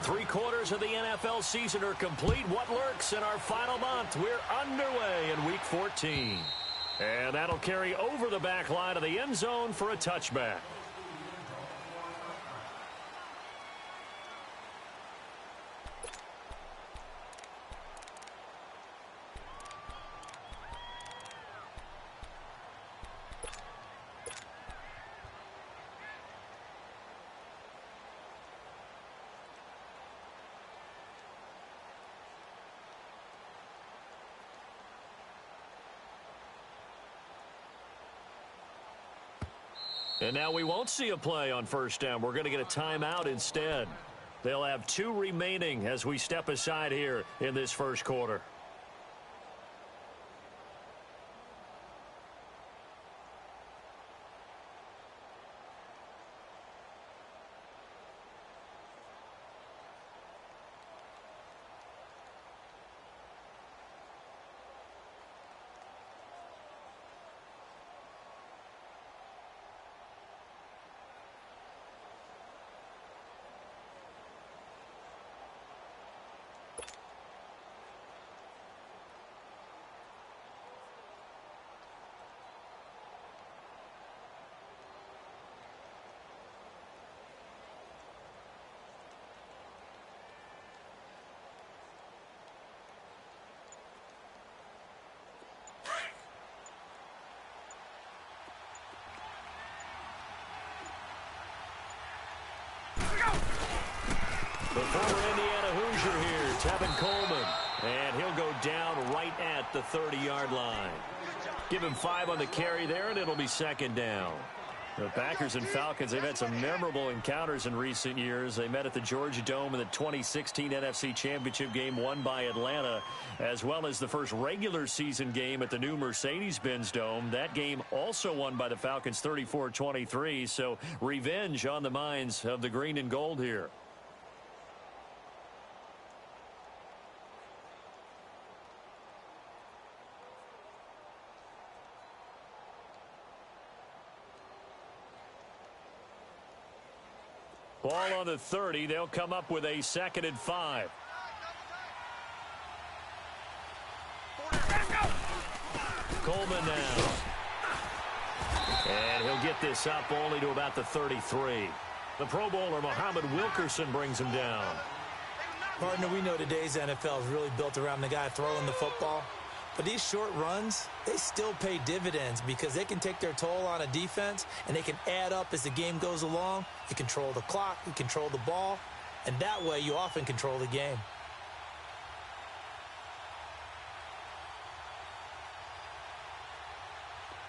3/4 of the NFL season are complete. What lurks in our final month? We're underway in Week 14. And that'll carry over the back line of the end zone for a touchback. And now we won't see a play on first down. We're going to get a timeout instead. They'll have 2 remaining as we step aside here in this first quarter. The former Indiana Hoosier here, Tevin Coleman. And he'll go down right at the 30-yard line. Give him 5 on the carry there, and it'll be second down. The Packers and Falcons, they've had some memorable encounters in recent years. They met at the Georgia Dome in the 2016 NFC Championship game won by Atlanta, as well as the first regular season game at the new Mercedes-Benz Dome. That game also won by the Falcons 34-23, so revenge on the minds of the green and gold here. Ball on the 30. They'll come up with a 2nd and 5. Coleman now. And he'll get this up only to about the 33. The Pro Bowler, Muhammad Wilkerson, brings him down. Partner, we know today's NFL is really built around the guy throwing the football. But these short runs, they still pay dividends because they can take their toll on a defense, and they can add up as the game goes along. You control the clock, you control the ball, and that way you often control the game.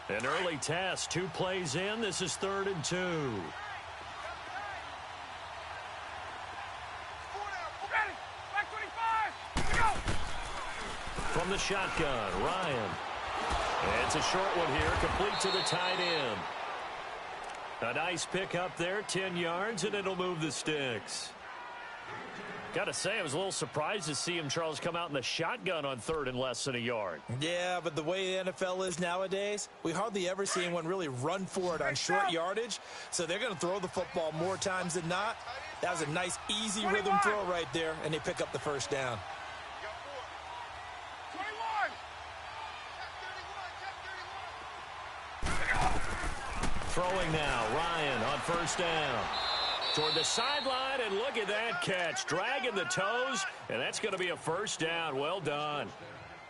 An early test, 2 plays in. This is 3rd and 2. From the shotgun, Ryan. And it's a short one here, complete to the tight end. A nice pickup there, 10 yards, and it'll move the sticks. Got to say, I was a little surprised to see him, Charles, come out in the shotgun on 3rd and less than a yard. Yeah, but the way the NFL is nowadays, we hardly ever see anyone really run for it on short yardage, so they're going to throw the football more times than not. That was a nice, easy rhythm throw right there, and they pick up the first down. Throwing now, Ryan on first down. Toward the sideline, and look at that catch. Dragging the toes, and that's going to be a first down. Well done.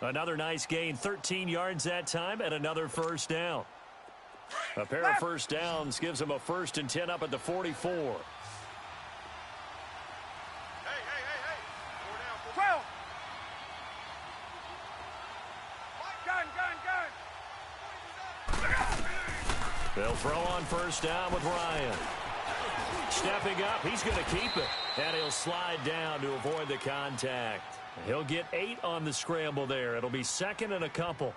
Another nice gain, 13 yards that time, and another first down. A pair of first downs gives them a 1st and 10 up at the 44. They'll throw on first down with Ryan. Stepping up, he's going to keep it. And he'll slide down to avoid the contact. He'll get 8 on the scramble there. It'll be 2nd and a couple.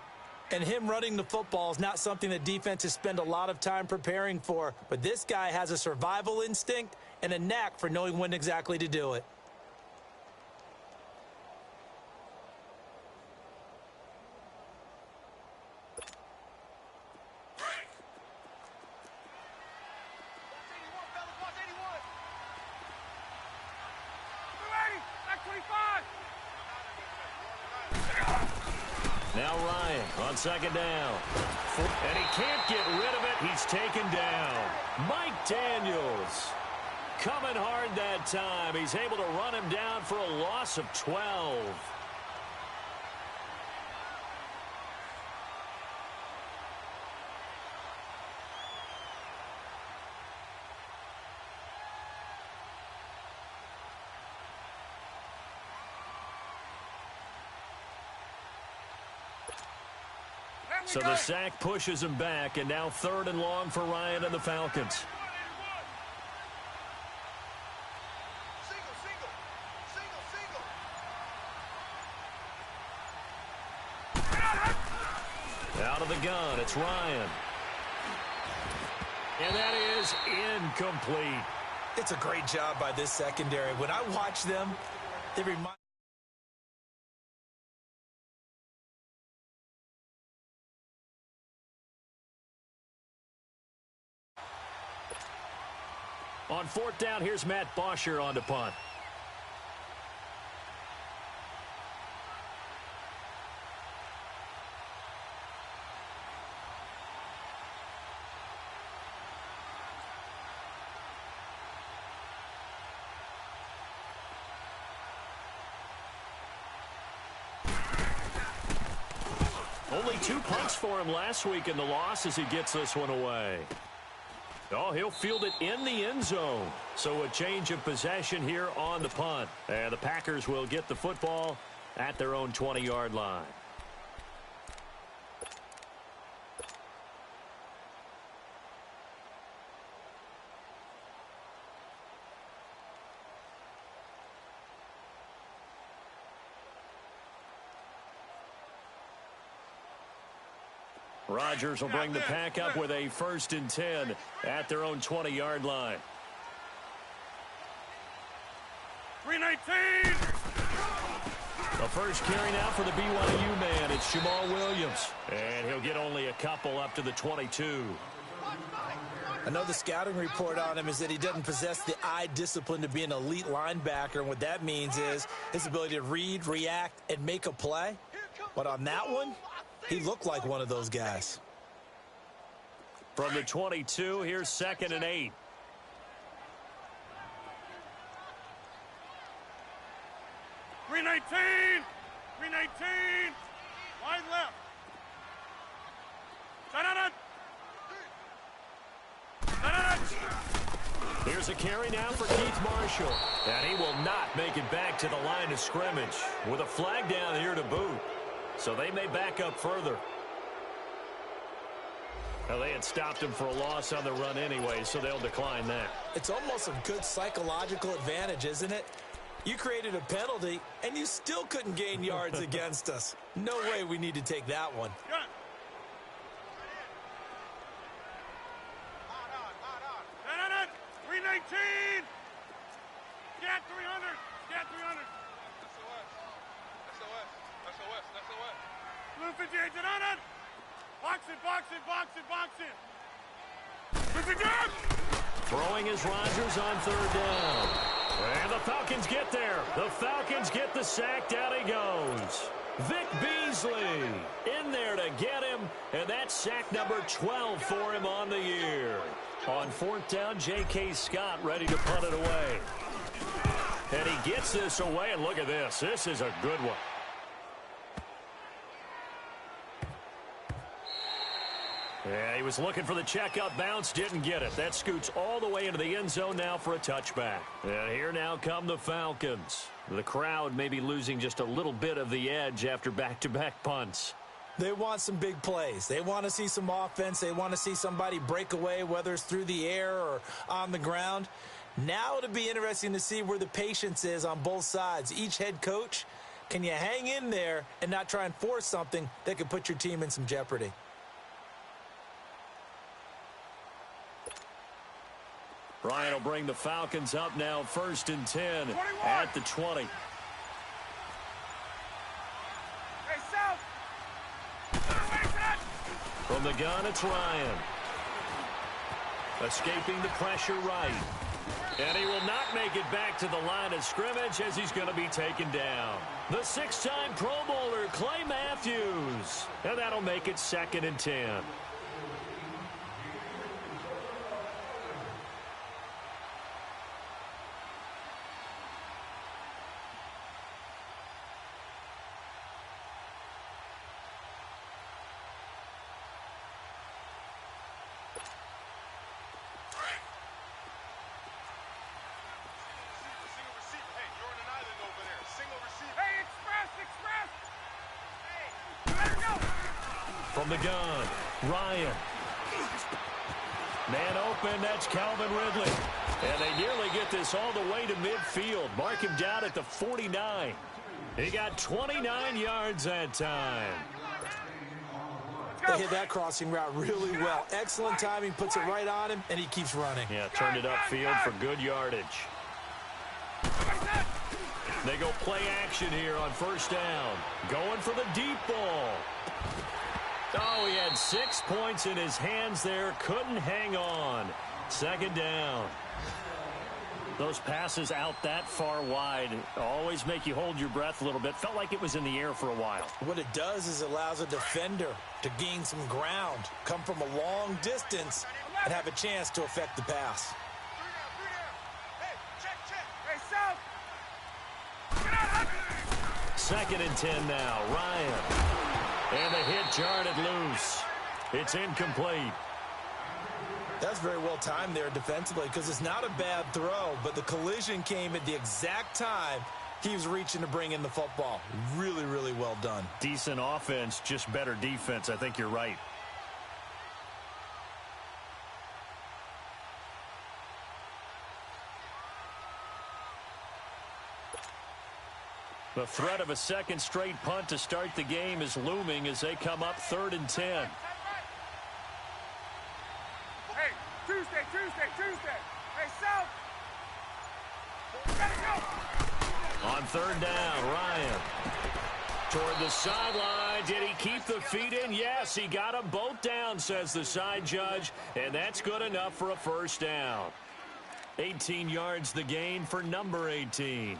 And him running the football is not something that defenses spend a lot of time preparing for. But this guy has a survival instinct and a knack for knowing when exactly to do it. Now Ryan on second down. And he can't get rid of it. He's taken down. Mike Daniels coming hard that time. He's able to run him down for a loss of 12. So the sack pushes him back, and now 3rd and long for Ryan and the Falcons. Out of the gun, it's Ryan. And that is incomplete. It's a great job by this secondary. When I watch them, they remind On 4th down, here's Matt Bosher on to punt. Only 2 punts for him last week in the loss as he gets this one away. Oh, he'll field it in the end zone. So a change of possession here on the punt. And the Packers will get the football at their own 20-yard line. Rodgers will bring the pack up with a 1st and 10 at their own 20-yard line. 319. The first carry now for the BYU man. It's Jamal Williams. And he'll get only a couple up to the 22. I know the scouting report on him is that he doesn't possess the eye discipline to be an elite linebacker. And what that means is his ability to read, react, and make a play. But on that one, he looked like one of those guys. From the 22, here's 2nd and 8. Three 319. Wide left. Here's a carry now for Keith Marshall. And he will not make it back to the line of scrimmage with a flag down here to boot. So they may back up further. Now, they had stopped him for a loss on the run anyway, so they'll decline that. It's almost a good psychological advantage, isn't it? You created a penalty, and you still couldn't gain yards against us. No way we need to take that one. Gun. 319. Scat 300. Scat 300. SOS. Blue 58 to none. Box it. Throwing is Rodgers on 3rd down. And the Falcons get there. The Falcons get the sack. Down he goes. Vic Beasley in there to get him. And that's sack number 12 for him on the year. On 4th down, J.K. Scott ready to punt it away. And he gets this away. And look at this. This is a good one. Yeah, he was looking for the checkout bounce, didn't get it. That scoots all the way into the end zone now for a touchback. And here now come the Falcons. The crowd may be losing just a little bit of the edge after back-to-back punts. They want some big plays. They want to see some offense. They want to see somebody break away, whether it's through the air or on the ground. Now it'll be interesting to see where the patience is on both sides. Each head coach, can you hang in there and not try and force something that could put your team in some jeopardy? Ryan will bring the Falcons up now 1st and 10 at the 20. Hey, South. From the gun, it's Ryan. Escaping the pressure right. And he will not make it back to the line of scrimmage as he's going to be taken down. The six-time Pro Bowler, Clay Matthews. And that'll make it 2nd and 10. From the gun, Ryan. Man open, that's Calvin Ridley. And they nearly get this all the way to midfield. Mark him down at the 49. He got 29 yards that time. They hit that crossing route really well. Excellent timing, puts it right on him, and he keeps running. Yeah, turned it upfield for good yardage. They go play action here on 1st down. Going for the deep ball. Oh, he had 6 points in his hands there. Couldn't hang on. 2nd down. Those passes out that far wide always make you hold your breath a little bit. Felt like it was in the air for a while. What it does is it allows a defender to gain some ground, come from a long distance, and have a chance to affect the pass. Hey, South! 2nd and 10 now. Ryan. And the hit jarred it loose. It's incomplete. That's very well timed there defensively because it's not a bad throw, but the collision came at the exact time he was reaching to bring in the football. Really, really well done. Decent offense, just better defense. I think you're right. The threat of a second straight punt to start the game is looming as they come up 3rd and 10. Hey, Tuesday. Hey, South! Gotta go! On 3rd down, Ryan. Toward the sideline. Did he keep the feet in? Yes, he got them both down, says the side judge. And that's good enough for a 1st down. 18 yards the gain for number 18.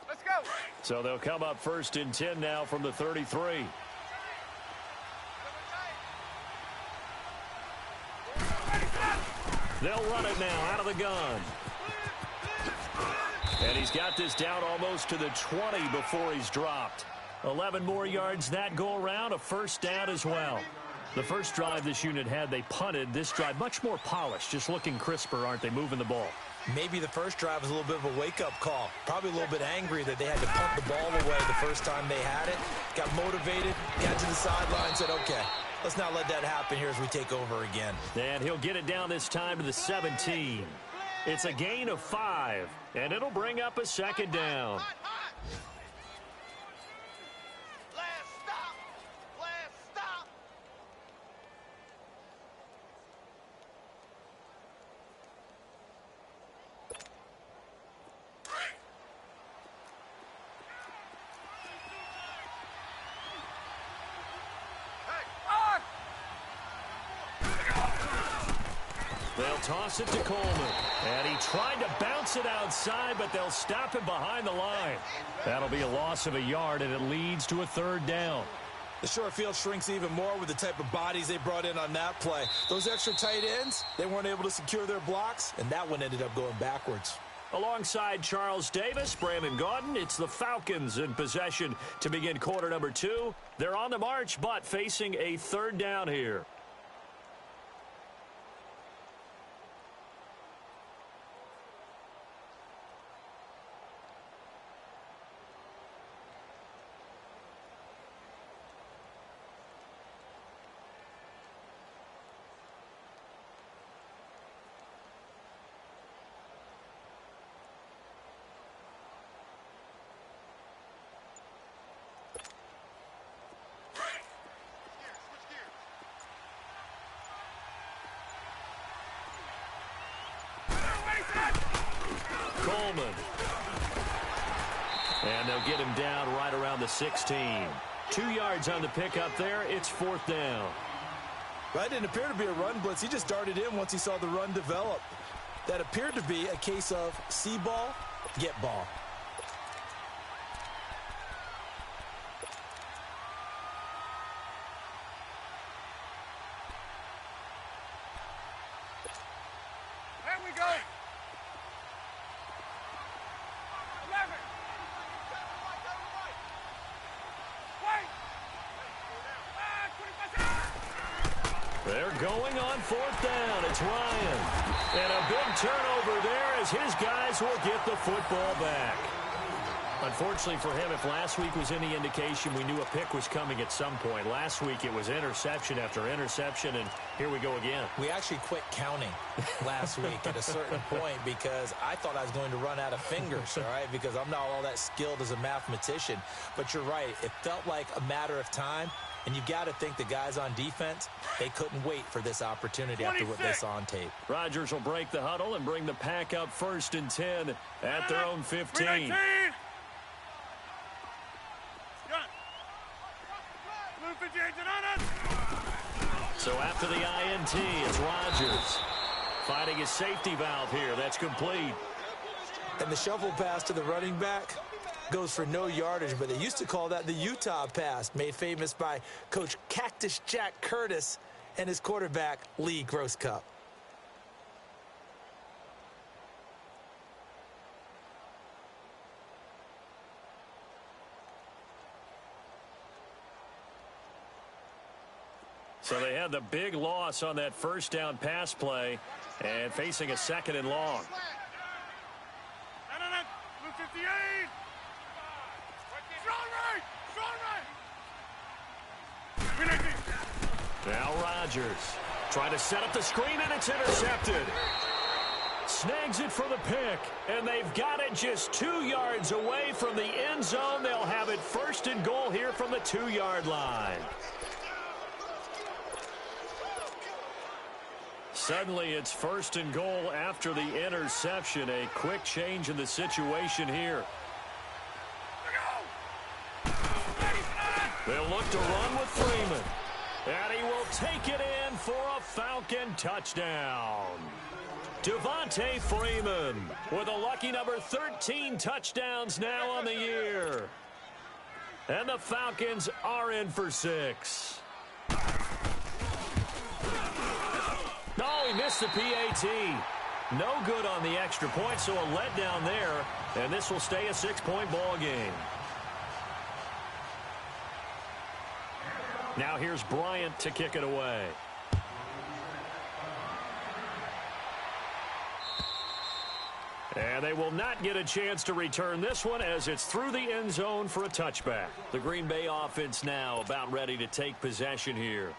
Let's go! So they'll come up 1st and 10 now from the 33. They'll run it now out of the gun. And he's got this down almost to the 20 before he's dropped. 11 more yards that go around, a 1st down as well. The first drive this unit had, they punted. This drive, much more polished, just looking crisper, aren't they, moving the ball? Maybe the first drive was a little bit of a wake-up call. Probably a little bit angry that they had to punt the ball away the first time they had it. Got motivated, got to the sideline, said, okay, let's not let that happen here as we take over again. And he'll get it down this time to the 17. It's a gain of 5, and it'll bring up a 2nd down. They'll toss it to Coleman. And he tried to bounce it outside, but they'll stop him behind the line. That'll be a loss of a yard, and it leads to a 3rd down. The short field shrinks even more with the type of bodies they brought in on that play. Those extra tight ends, they weren't able to secure their blocks, and that one ended up going backwards. Alongside Charles Davis, Brandon Gaudin, it's the Falcons in possession to begin quarter number 2. They're on the march, but facing a 3rd down here. Coleman. And they'll get him down right around the 16. 2 yards on the pickup there. It's 4th down. That didn't appear to be a run blitz. He just darted in once he saw the run develop. That appeared to be a case of see ball, get ball. There we go. 11. Wait. 25. They're going on fourth down. It's Ryan. And a big turnover there as his guys will get the football back. Unfortunately for him, if last week was any indication, we knew a pick was coming at some point. Last week it was interception after interception, and here we go again. We actually quit counting last week at a certain point because I thought I was going to run out of fingers, all right, because I'm not all that skilled as a mathematician. But you're right. It felt like a matter of time, and you got to think the guys on defense, they couldn't wait for this opportunity after what they saw on tape. Rodgers will break the huddle and bring the pack up 1st and 10 at their own 15. 319. So after the INT, it's Rodgers finding his safety valve here. That's complete. And the shovel pass to the running back goes for no yardage, but they used to call that the Utah pass, made famous by Coach Cactus Jack Curtis and his quarterback, Lee Grosscup. So they had the big loss on that first down pass play and facing a 2nd and long. Blue 58. Strong right. Strong right. 319. Now Rodgers trying to set up the screen, and it's intercepted. Snags it for the pick, and they've got it just 2 yards away from the end zone. They'll have it 1st and goal here from the 2-yard line. Suddenly, it's 1st and goal after the interception. A quick change in the situation here. They'll look to run with Freeman. And he will take it in for a Falcon touchdown. Devontae Freeman with a lucky number 13 touchdowns now on the year. And the Falcons are in for 6. No, he missed the PAT. No good on the extra point, so a letdown there. And this will stay a 6-point ball game. Now here's Bryant to kick it away. And they will not get a chance to return this one as it's through the end zone for a touchback. The Green Bay offense now about ready to take possession here.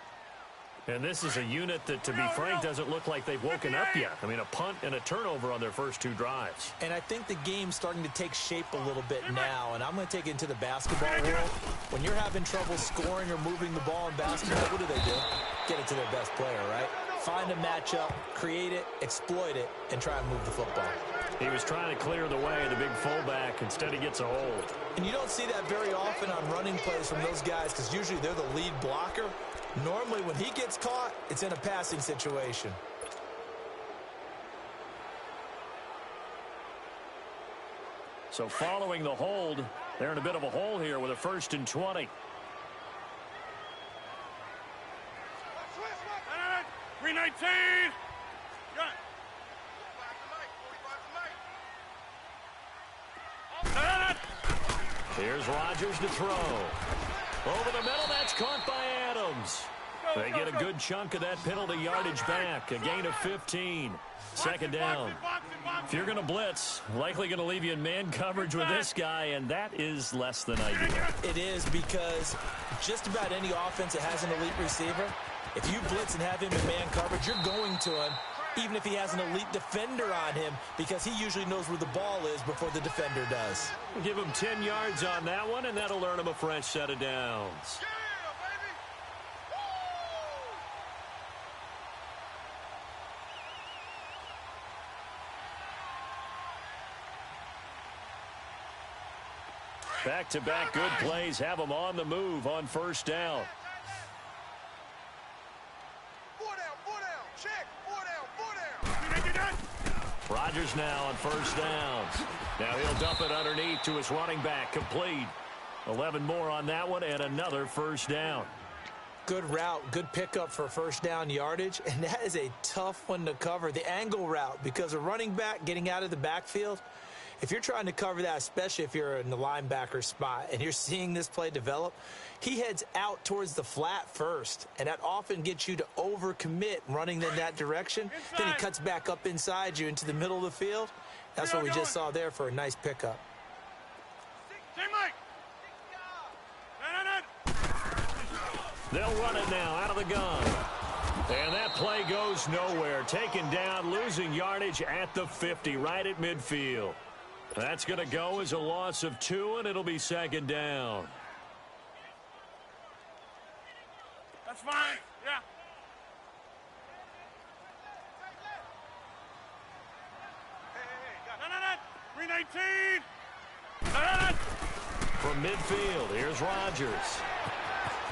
And this is a unit that, to be frank, doesn't look like they've woken up yet. I mean, a punt and a turnover on their first 2 drives. And I think the game's starting to take shape a little bit now, and I'm going to take it into the basketball world. When you're having trouble scoring or moving the ball in basketball, what do? Get it to their best player, right? Find a matchup, create it, exploit it, and try and move the football. He was trying to clear the way, the big fullback. Instead, he gets a hold. And you don't see that very often on running plays from those guys because usually they're the lead blocker. Normally, when he gets caught, it's in a passing situation. So following the hold, they're in a bit of a hole here with a 1st and 20. 319. Here's Rodgers to throw. Over the middle, that's caught by Adams. They get a good chunk of that penalty yardage back. A gain of 15. 2nd down. If you're going to blitz, likely going to leave you in man coverage with this guy, and that is less than ideal. It is because just about any offense that has an elite receiver, if you blitz and have him in man coverage, you're going to him, even if he has an elite defender on him, because he usually knows where the ball is before the defender does. Give him 10 yards on that one, and that'll earn him a fresh set of downs. Back-to-back good plays have them on the move on 1st down. Rodgers now on first downs. Now he'll dump it underneath to his running back. Complete. 11 more on that one and another first down. Good route, good pickup for first down yardage, and that is a tough one to cover, the angle route, because a running back getting out of the backfield, if you're trying to cover that, especially if you're in the linebacker spot and you're seeing this play develop, he heads out towards the flat first, and that often gets you to overcommit running in that direction. Then he cuts back up inside you into the middle of the field. That's what we just saw there for a nice pickup. They'll run it now out of the gun. And that play goes nowhere. Taken down, losing yardage at the 50, right at midfield. That's going to go as a loss of 2, and it'll be second down. That's fine. Yeah. No. 319. From midfield, here's Rodgers.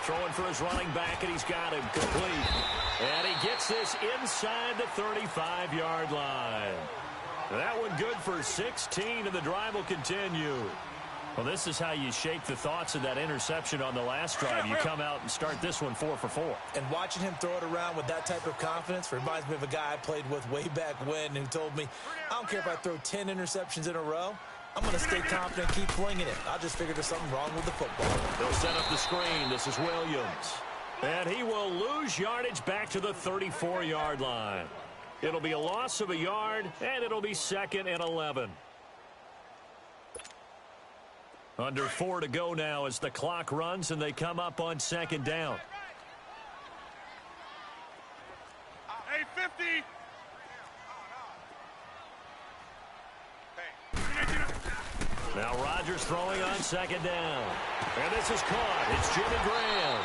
Throwing for his running back, and he's got him complete. And he gets this inside the 35-yard line. That one good for 16, and the drive will continue. Well, this is how you shape the thoughts of that interception on the last drive. You come out and start this one 4 for 4. And watching him throw it around with that type of confidence reminds me of a guy I played with way back when who told me, I don't care if I throw 10 interceptions in a row. I'm going to stay confident and keep flinging it. I just figured there's something wrong with the football. They'll set up the screen. This is Williams. And he will lose yardage back to the 34-yard line. It'll be a loss of a yard, and it'll be 2nd and 11. Under 4 to go now as the clock runs, and they come up on 2nd down. Hey, 50. Now Rodgers throwing on 2nd down. And this is caught. It's Jimmy Graham.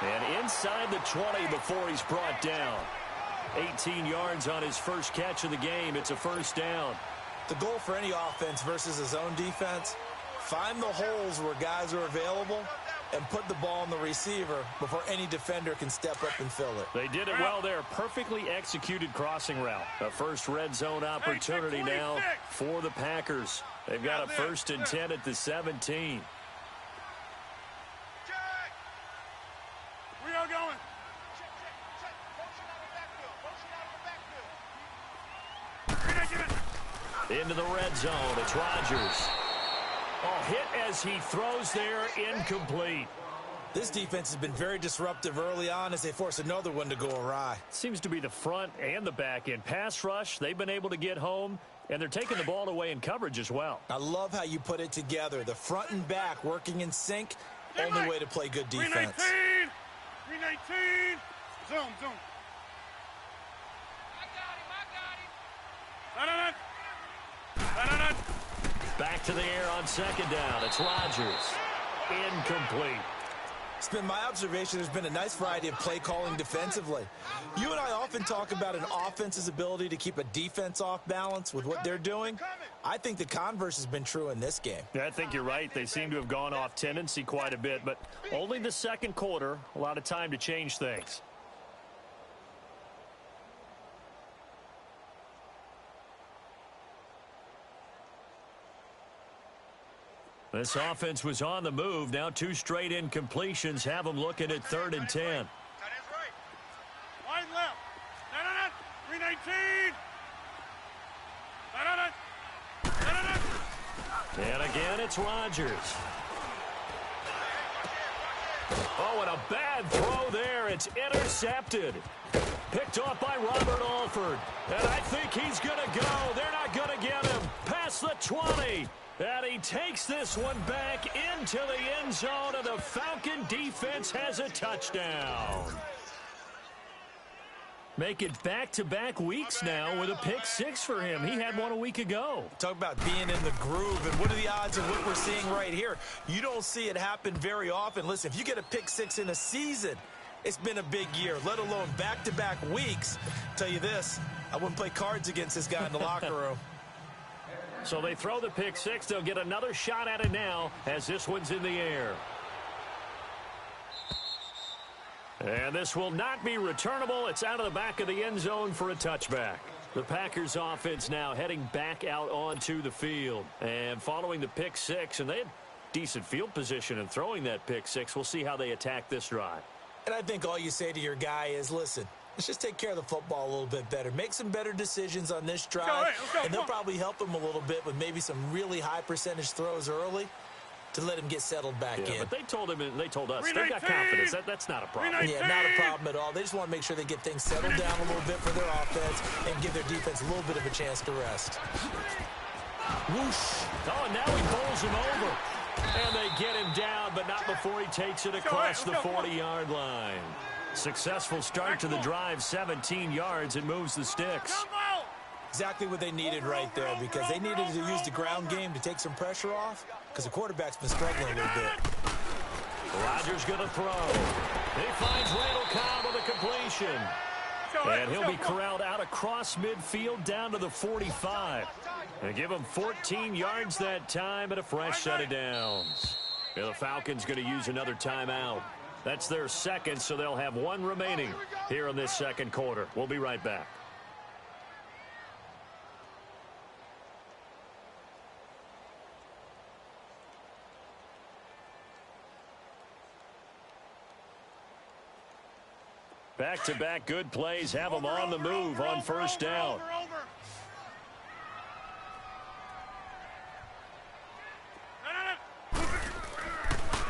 And inside the 20 before he's brought down. 18 yards on his first catch of the game. It's a first down. The goal for any offense versus his own defense, find the holes where guys are available and put the ball on the receiver before any defender can step up and fill it. They did it well there. Perfectly executed crossing route. A first red zone opportunity now for the Packers. They've got a 1st and 10 at the 17. We are going. Into the red zone. It's Rodgers. Oh, hit as he throws there, incomplete. This defense has been very disruptive early on as they force another one to go awry. Seems to be the front and the back end. Pass rush, they've been able to get home, and they're taking the ball away in coverage as well. I love how you put it together. The front and back working in sync, only way to play good defense. 319. 319. Zoom. No. Back to the air on 2nd down. It's Rodgers. Incomplete. It's been my observation there's been a nice variety of play calling defensively. You and I often talk about an offense's ability to keep a defense off balance with what they're doing. I think the converse has been true in this game. Yeah, I think you're right. They seem to have gone off tendency quite a bit, but only the 2nd quarter, a lot of time to change things. This offense was on the move. Now 2 straight incompletions have them looking at 3rd and 10. Wide left. No. 319. No. And again, it's Rodgers. Oh, and a bad throw there. It's intercepted. Picked off by Robert Alford. And I think he's going to go. They're not going to get him. Past the 20. And he takes this one back into the end zone, and the Falcon defense has a touchdown. Make it back-to-back weeks now with a pick 6 for him. He had one a week ago. Talk about being in the groove, and what are the odds of what we're seeing right here? You don't see it happen very often. Listen, if you get a pick 6 in a season, it's been a big year, let alone back-to-back weeks. Tell you this, I wouldn't play cards against this guy in the locker room. So they throw the pick 6. They'll get another shot at it now as this one's in the air. And this will not be returnable. It's out of the back of the end zone for a touchback. The Packers offense now heading back out onto the field. And following the pick six, and they had decent field position in throwing that pick six. We'll see how they attack this drive. And I think all you say to your guy is, listen, let's just take care of the football a little bit better. Make some better decisions on this drive. And they'll probably help him a little bit with maybe some really high percentage throws early to let him get settled back in. But they told him, and they told us, they've got confidence. That's not a problem. Yeah, not a problem at all. They just want to make sure they get things settled down a little bit for their offense and give their defense a little bit of a chance to rest. Whoosh. Oh, now he bowls him over. And they get him down, but not before he takes it across the 40-yard line. Successful start to the drive, 17 yards, and moves the sticks. Exactly what they needed right there, because they needed to use the ground game to take some pressure off, because the quarterback's been struggling a little bit. Rodgers going to throw. He finds Randall Cobb with a completion. And he'll be corralled out across midfield down to the 45. And give him 14 yards that time and a fresh set of downs. Yeah, the Falcons going to use another timeout. That's their second, so they'll have one remaining here in this second quarter. We'll be right back. Back-to-back good plays have them on the move on first down.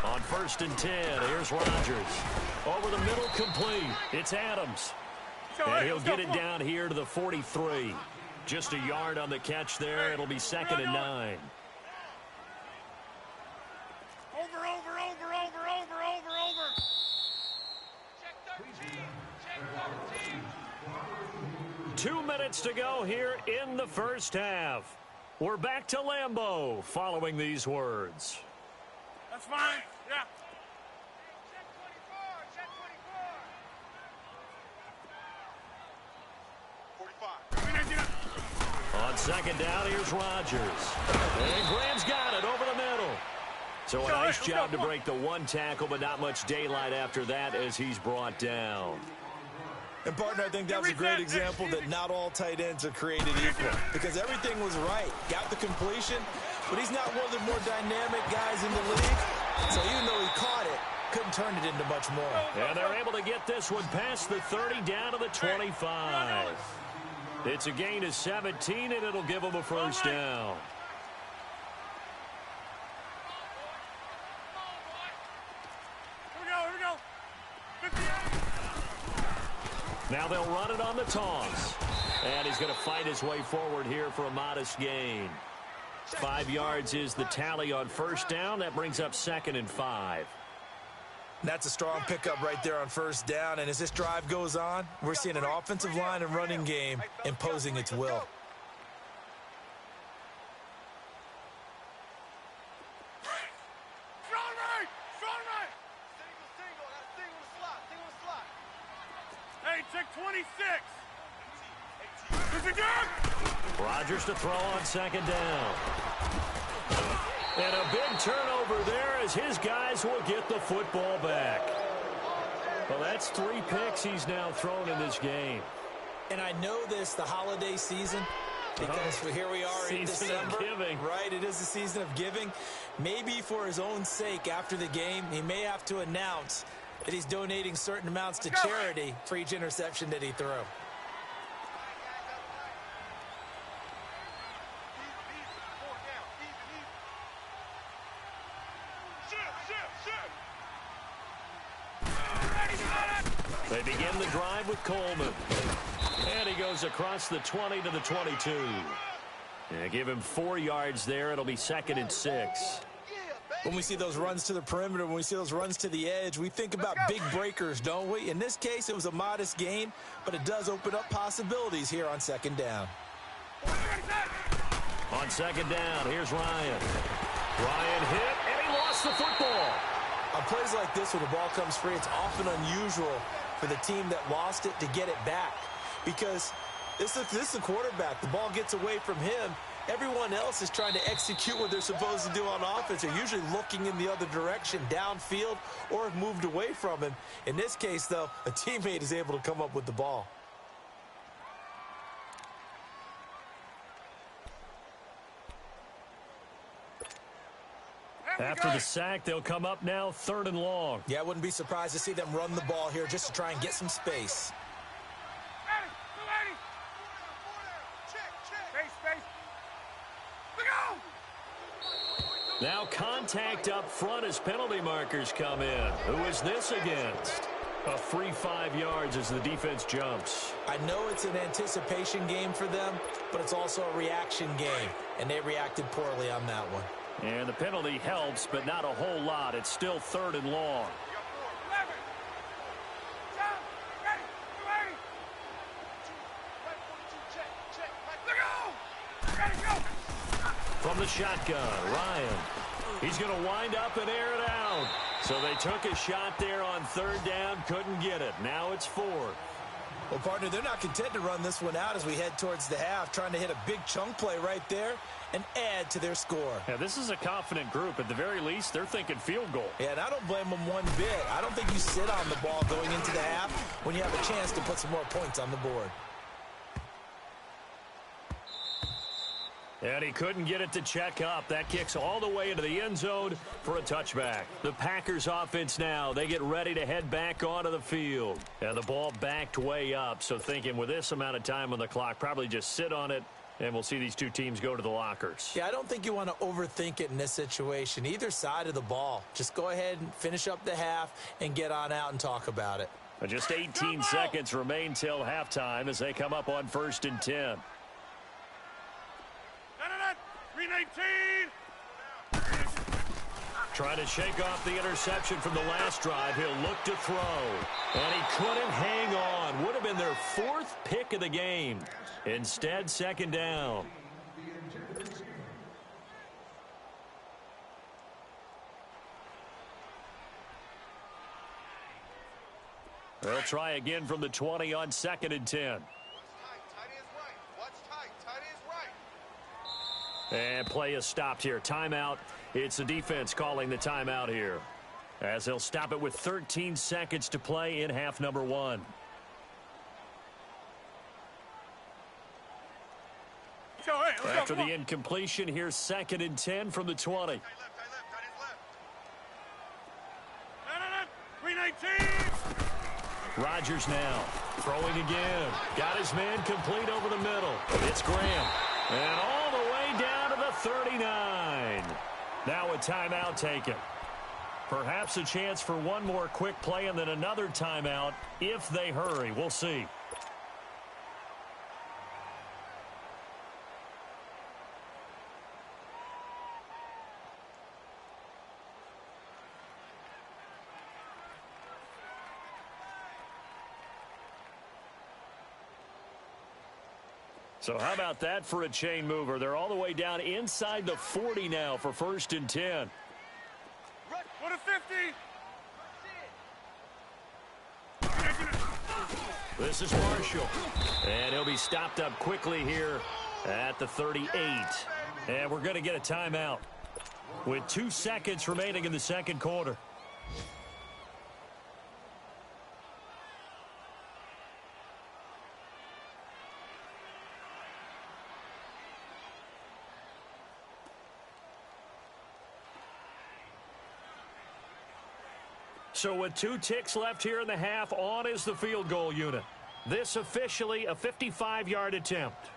On 1st and 10, here's Rodgers. Over the middle, complete. It's Adams. And he'll get it down here to the 43. Just a yard on the catch there. It'll be 2nd and 9. Over. 2 minutes to go here in the first half. We're back to Lambeau following these words. That's fine. Yeah. On 2nd down, here's Rodgers. And Graham's got it over the middle. So a nice job to break the one tackle, but not much daylight after that as he's brought down. And, partner, I think that was a great example that not all tight ends are created equal, because everything was right. Got the completion, but he's not one of the more dynamic guys in the league. So even though he caught it, couldn't turn it into much more. And they're able to get this one past the 30 down to the 25. It's a gain of 17, and it'll give them a first down. Here we go. 58. Now they'll run it on the toss. And he's going to fight his way forward here for a modest gain. 5 yards is the tally on first down. That brings up 2nd and 5. That's a strong pickup right there on first down. And as this drive goes on, we're seeing an offensive line and running game imposing its will. Hey, check 26. Rodgers to throw on 2nd down. And a big turnover there as his guys will get the football back. Well, that's 3 picks he's now thrown in this game. And I know this, the holiday season, because here we are in December. Giving. Right, it is the season of giving. Maybe for his own sake after the game, he may have to announce that he's donating certain amounts to charity for each interception that he threw. They begin the drive with Coleman. And he goes across the 20 to the 22. And give him 4 yards there. It'll be 2nd and 6. When we see those runs to the perimeter, when we see those runs to the edge, we think about big breakers, don't we? In this case, it was a modest gain, but it does open up possibilities here on 2nd down. On 2nd down, here's Ryan. Ryan hit, and he lost the football. On plays like this, when the ball comes free, it's often unusual for the team that lost it to get it back, because this is the quarterback. The ball gets away from him. Everyone else is trying to execute what they're supposed to do on offense. They're usually looking in the other direction, downfield, or have moved away from him. In this case, though, a teammate is able to come up with the ball. After the sack, they'll come up now 3rd and long. Yeah, I wouldn't be surprised to see them run the ball here just to try and get some space. Now contact up front as penalty markers come in. Who is this against? A free 5 yards as the defense jumps. I know it's an anticipation game for them, but it's also a reaction game, and they reacted poorly on that one. And the penalty helps, but not a whole lot. It's still 3rd and long. From the shotgun, Ryan. He's going to wind up and air it out. So they took a shot there on 3rd down, couldn't get it. Now it's 4th. Well, partner, they're not content to run this one out as we head towards the half, trying to hit a big chunk play right there and add to their score. Yeah, this is a confident group. At the very least, they're thinking field goal. Yeah, and I don't blame them one bit. I don't think you sit on the ball going into the half when you have a chance to put some more points on the board. And he couldn't get it to check up. That kicks all the way into the end zone for a touchback. The Packers offense now, they get ready to head back onto the field. And the ball backed way up, so thinking with this amount of time on the clock, probably just sit on it, and we'll see these two teams go to the lockers. Yeah, I don't think you want to overthink it in this situation. Either side of the ball. Just go ahead and finish up the half and get on out and talk about it. Just 18 seconds remain till halftime as they come up on 1st and 10. 319. Trying to shake off the interception from the last drive. He'll look to throw. And he couldn't hang on. Would have been their 4th pick of the game. Instead, 2nd down. They'll try again from the 20 on 2nd and 10. And play is stopped here. Timeout. It's the defense calling the timeout here, as they'll stop it with 13 seconds to play in half number 1. After the incompletion, here's 2nd and 10 from the 20. 319. Rodgers now throwing again. Got his man complete over the middle. It's Graham. And all the way down to the 39. Now a timeout taken. Perhaps a chance for one more quick play and then another timeout if they hurry. We'll see. So how about that for a chain mover? They're all the way down inside the 40 now for 1st and 10. What a 50. This is Marshall. And he'll be stopped up quickly here at the 38. And we're going to get a timeout with 2 seconds remaining in the 2nd quarter. So with 2 ticks left here in the half, on is the field goal unit. This officially a 55-yard attempt.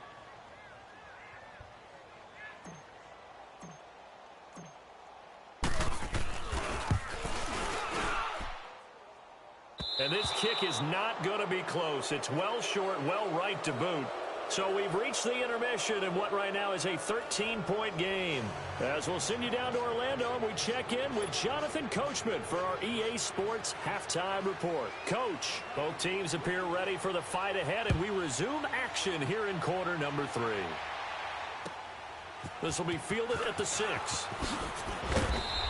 And this kick is not going to be close. It's well short, well right to boot. So we've reached the intermission in what right now is a 13-point game. As we'll send you down to Orlando, and we check in with Jonathan Coachman for our EA Sports Halftime Report. Coach, both teams appear ready for the fight ahead, and we resume action here in quarter number 3. This will be fielded at the 6.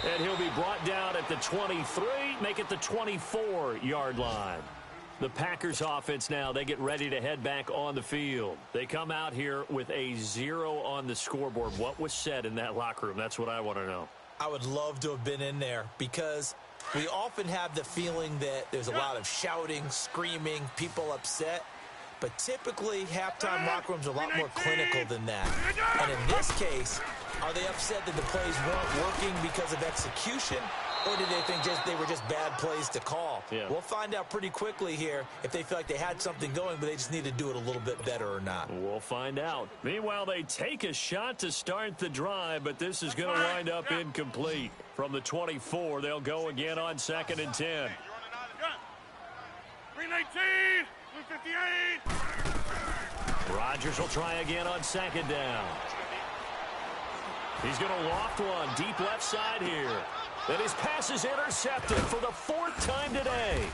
And he'll be brought down at the 23, make it the 24-yard line. The Packers offense now, they get ready to head back on the field. They come out here with a 0 on the scoreboard. What was said in that locker room? That's what I want to know. I would love to have been in there because we often have the feeling that there's a lot of shouting, screaming, people upset. But typically, halftime locker rooms are a lot more clinical than that. And in this case, Are they upset that the plays weren't working because of execution, or do they think they were just bad plays to call? Yeah. We'll find out pretty quickly here if they feel like they had something going, but they just need to do it a little bit better or not. We'll find out. Meanwhile, they take a shot to start the drive, but this is going to wind up incomplete. From the 24, they'll go again on 2nd and 10. 319, 258. Rodgers will try again on 2nd down. He's going to loft one deep left side here. And his pass is intercepted for the 4th time today.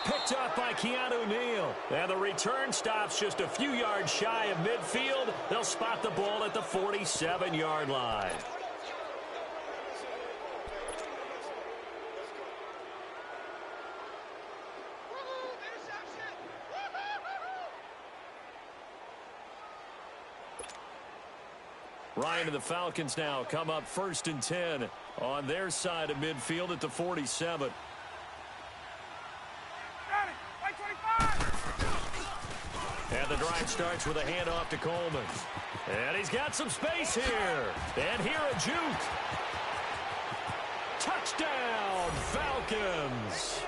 Picked up by Keanu Neal. And the return stops just a few yards shy of midfield. They'll spot the ball at the 47-yard line. Ryan and the Falcons now come up 1st and 10 on their side of midfield at the 47. And the drive starts with a handoff to Coleman. And he's got some space here. And here a juke. Touchdown, Falcons.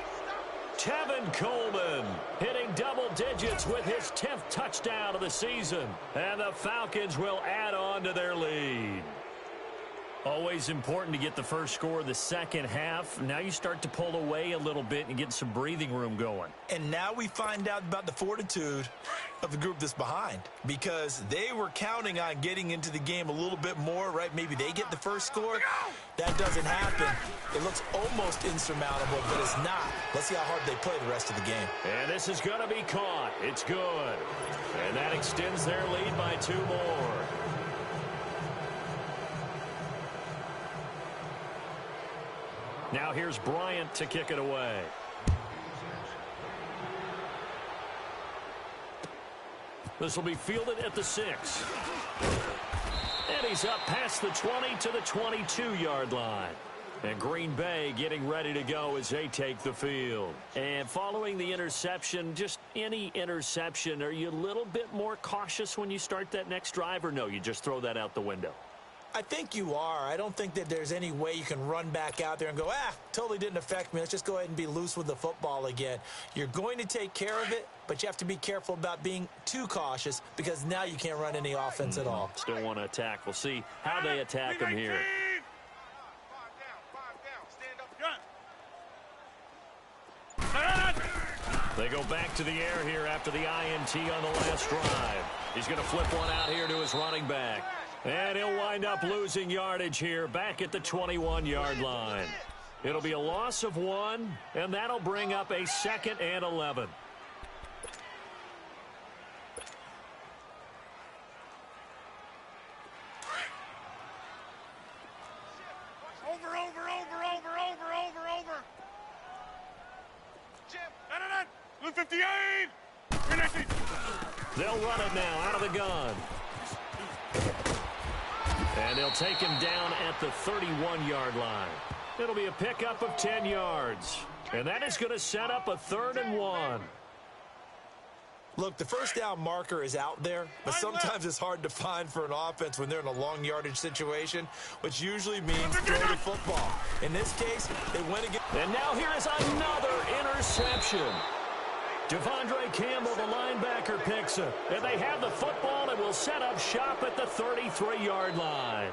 Tevin Coleman hitting double digits with his 10th touchdown of the season. And the Falcons will add on to their lead. Always important to get the first score of the second half. Now you start to pull away a little bit and get some breathing room going. And now we find out about the fortitude of the group that's behind, because they were counting on getting into the game a little bit more, right? Maybe they get the first score. That doesn't happen. It looks almost insurmountable, but it's not. Let's see how hard they play the rest of the game. And this is going to be caught. It's good. And that extends their lead by 2 more. Now here's Bryant to kick it away. This will be fielded at the 6. And he's up past the 20 to the 22-yard line. And Green Bay getting ready to go as they take the field. And following the interception, just any interception, are you a little bit more cautious when you start that next drive, or no, you just throw that out the window? I think you are. I don't think that there's any way you can run back out there and go, totally didn't affect me. Let's just go ahead and be loose with the football again. You're going to take care of it, but you have to be careful about being too cautious, because now you can't run any offense at all. Still want to attack. We'll see how they attack him here. 5 down. They go back to the air here after the INT on the last drive. He's going to flip one out here to his running back. And he'll wind up losing yardage here back at the 21-yard line. It'll be a loss of 1, and that'll bring up a 2nd and 11. Over. Jim. 58. 319. They'll run it now out of the gun. And they'll take him down at the 31-yard line. It'll be a pickup of 10 yards. And that is going to set up a 3rd and 1. Look, the first down marker is out there, but sometimes it's hard to find for an offense when they're in a long yardage situation, which usually means throw the football. In this case, they went again. And now here is another interception. Devondre Campbell, the linebacker, picks it. And they have the football and will set up shop at the 33-yard line.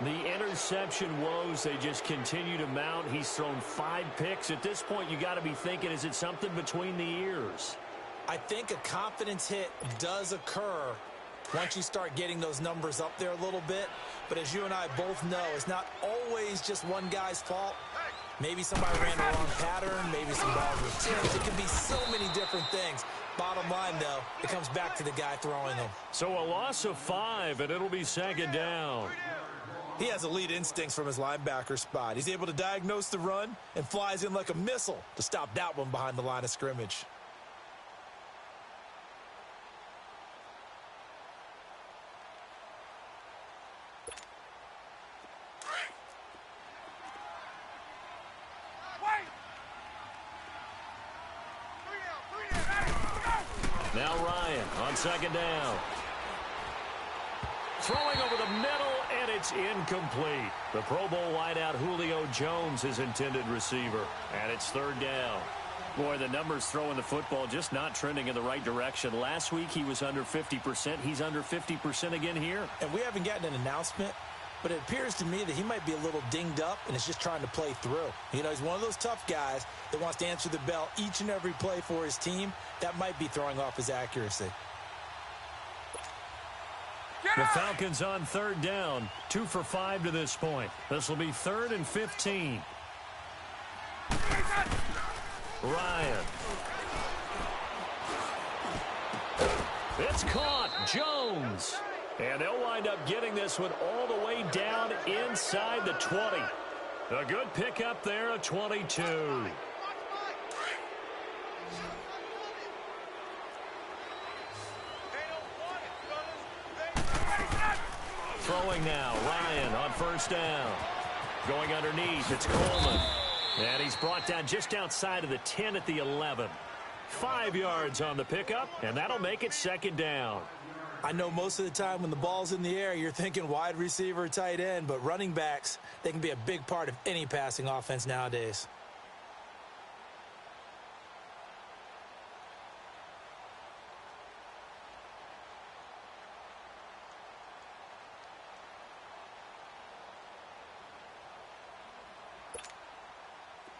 The interception woes, they just continue to mount. He's thrown 5 picks. At this point, you got to be thinking, is it something between the ears? I think a confidence hit does occur once you start getting those numbers up there a little bit. But as you and I both know, it's not always just one guy's fault. Maybe somebody ran the wrong pattern. Maybe some balls were tipped. It could be so many different things. Bottom line, though, it comes back to the guy throwing them. So a loss of 5, and it'll be 2nd down. He has elite instincts from his linebacker spot. He's able to diagnose the run and flies in like a missile to stop that one behind the line of scrimmage. Now Ryan on 2nd down. Throwing over the middle, And it's incomplete. The Pro Bowl wideout Julio Jones is intended receiver. And it's third down. Boy, the numbers throwing the football just not trending in the right direction. Last week he was under 50%. He's under 50% again here. And we haven't gotten an announcement, but it appears to me that he might be a little dinged up and is just trying to play through. You know, he's one of those tough guys that wants to answer the bell each and every play for his team. That might be throwing off his accuracy. The Falcons on third down. 2 for 5 to this point. This will be 3rd and 15. Ryan. It's caught. Jones. And they'll wind up getting this one all the way down inside the 20. A good pickup there, a 22. Throwing now, Ryan on first down. Going underneath, it's Coleman. And he's brought down just outside of the 10 at the 11. 5 yards on the pickup, and that'll make it second down. I know most of the time when the ball's in the air, you're thinking wide receiver, tight end, but running backs, they can be a big part of any passing offense nowadays.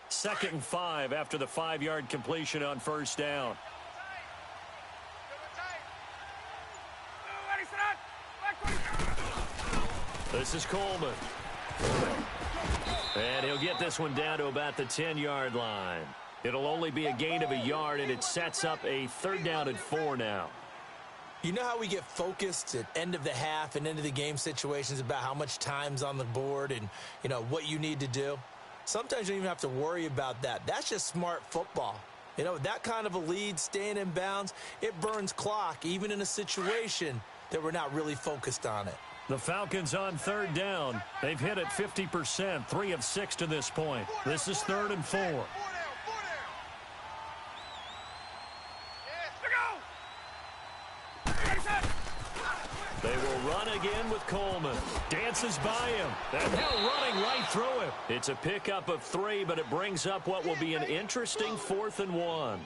Second and 5 after the 5-yard completion on first down. This is Coleman. And he'll get this one down to about the 10-yard line. It'll only be a gain of a yard, and it sets up a 3rd down and 4 now. You know how we get focused at end of the half and end of the game situations about how much time's on the board and, you know, what you need to do? Sometimes you don't even have to worry about that. That's just smart football. You know, that kind of a lead, staying in bounds, it burns clock, even in a situation that we're not really focused on it. The Falcons on third down. They've hit it 50%, 3 of 6 to this point. This is 3rd and 4. They will run again with Coleman. Dances by him. And now running right through him. It's a pickup of 3, but it brings up what will be an interesting 4th and 1.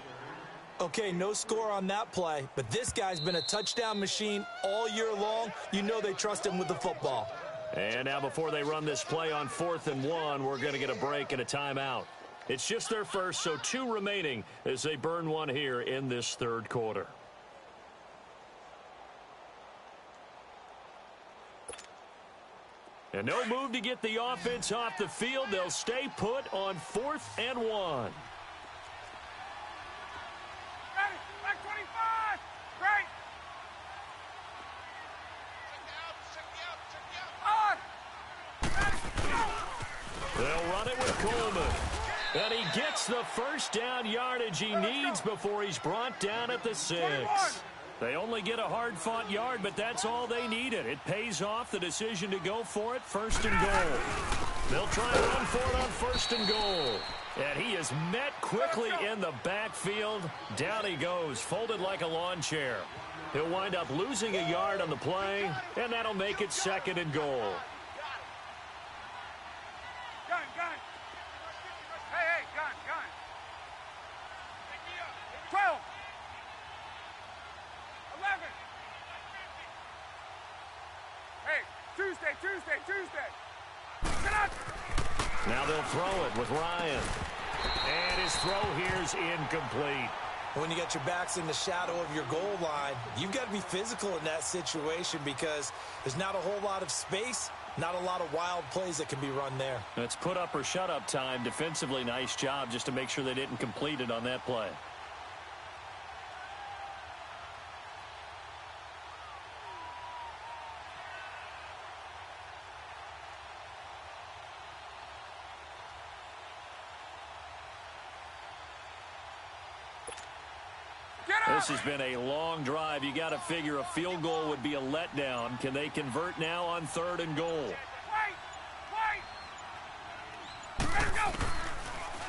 Okay, no score on that play, but this guy's been a touchdown machine all year long. You know they trust him with the football. And now before they run this play on 4th and 1, we're going to get a break and a timeout. It's just their first, so 2 remaining as they burn one here in this 3rd quarter. And no move to get the offense off the field. They'll stay put on 4th and 1. They'll run it with Coleman. And he gets the first down yardage he needs before he's brought down at the 6. They only get a hard-fought yard, but that's all they needed. It pays off the decision to go for it, 1st and goal. They'll try and run for it on 1st and goal. And he is met quickly in the backfield. Down he goes, folded like a lawn chair. He'll wind up losing a yard on the play, and that'll make it 2nd and goal. Now they'll throw it with Ryan. And his throw here's incomplete. When you get your backs in the shadow of your goal line, you've got to be physical in that situation because there's not a whole lot of space, not a lot of wild plays that can be run there. It's put up or shut up time. Defensively, nice job just to make sure they didn't complete it on that play. This has been a long drive. You got to figure a field goal would be a letdown. Can they convert now on 3rd and goal?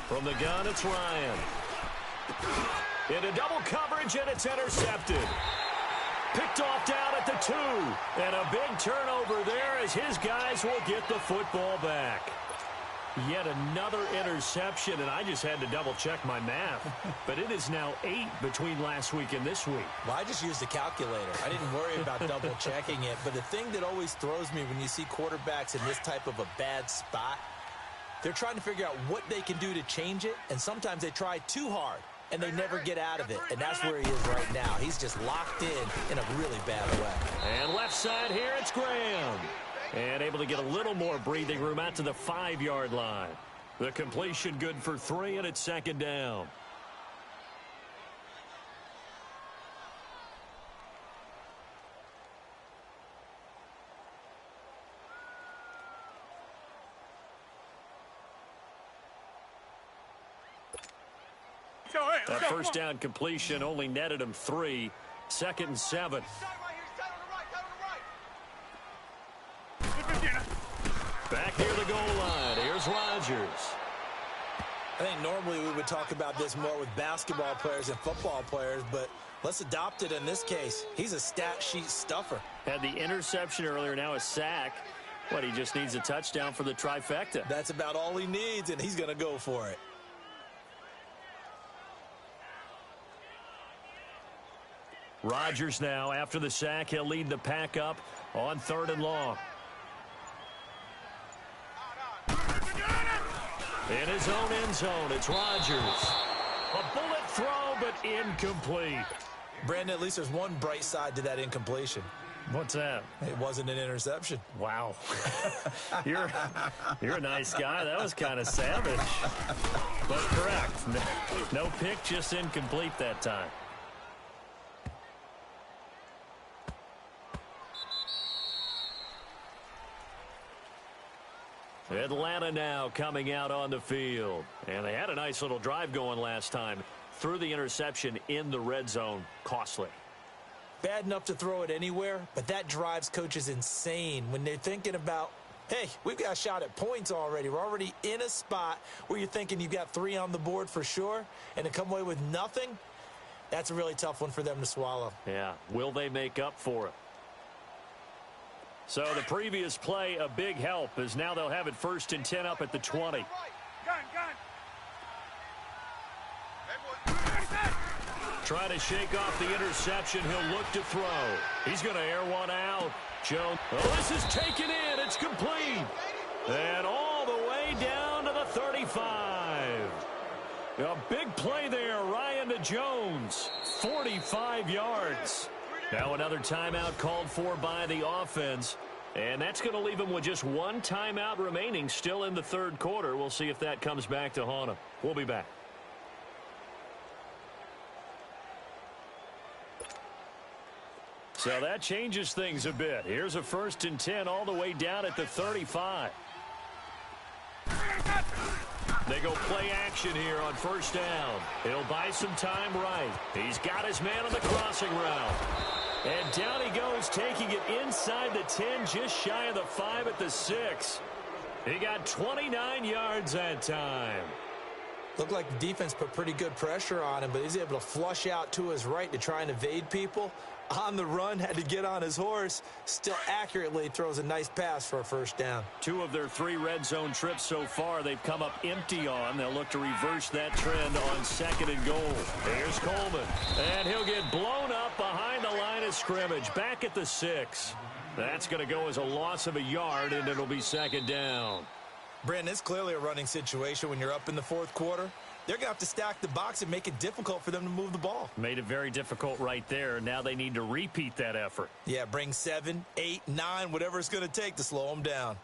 From the gun, it's Ryan. Into double coverage, and it's intercepted. Picked off down at the 2. And a big turnover there as his guys will get the football back. Yet another interception, and I just had to double-check my math. But it is now 8 between last week and this week. Well, I just used a calculator. I didn't worry about double-checking it. But the thing that always throws me when you see quarterbacks in this type of a bad spot, they're trying to figure out what they can do to change it, and sometimes they try too hard, and they never get out of it. And that's where he is right now. He's just locked in a really bad way. And left side here, it's Graham. And able to get a little more breathing room out to the 5-yard line. The completion good for 3, and it's second down. That first down completion only netted him 3. 2nd and 7. Back near the goal line. Here's Rodgers. I think normally we would talk about this more with basketball players and football players, but let's adopt it in this case. He's a stat sheet stuffer. Had the interception earlier, now a sack. He just needs a touchdown for the trifecta. That's about all he needs, and he's going to go for it. Rodgers now, after the sack, he'll lead the pack up on 3rd and long. In his own end zone, it's Rodgers. A bullet throw, but incomplete. Brandon, at least there's one bright side to that incompletion. What's that? It wasn't an interception. Wow. You're a nice guy. That was kind of savage. But correct. No pick, just incomplete that time. Atlanta now coming out on the field. And they had a nice little drive going last time. Threw the interception in the red zone. Costly. Bad enough to throw it anywhere, but that drives coaches insane when they're thinking about, hey, we've got a shot at points already. We're already in a spot where you're thinking you've got 3 on the board for sure, and to come away with nothing, that's a really tough one for them to swallow. Yeah. Will they make up for it? So the previous play, a big help, as now they'll have it 1st and 10 up at the 20. Try to shake off the interception. He'll look to throw. He's going to air one out. Jones. Oh, this is taken in. It's complete. And all the way down to the 35. A big play there. Ryan to Jones. 45 yards. Now another timeout called for by the offense. And that's going to leave them with just 1 timeout remaining still in the 3rd quarter. We'll see if that comes back to haunt them. We'll be back. So that changes things a bit. Here's a 1st and 10 all the way down at the 35. They go play action here on 1st down. He'll buy some time right. He's got his man on the crossing route. And down he goes, taking it inside the 10, just shy of the 5 at the 6. He got 29 yards that time. Looked like the defense put pretty good pressure on him, but he's able to flush out to his right to try and evade people. On the run, had to get on his horse. Still accurately throws a nice pass for a 1st down. 2 of their 3 red zone trips so far they've come up empty on. They'll look to reverse that trend on 2nd and goal. Here's Coleman. And he'll get blown up behind the line of scrimmage. Back at the 6. That's going to go as a loss of a yard, and it'll be 2nd down. Brandon, it's clearly a running situation when you're up in the 4th quarter. They're going to have to stack the box and make it difficult for them to move the ball. Made it very difficult right there. Now they need to repeat that effort. Yeah, bring 7, 8, 9, whatever it's going to take to slow them down.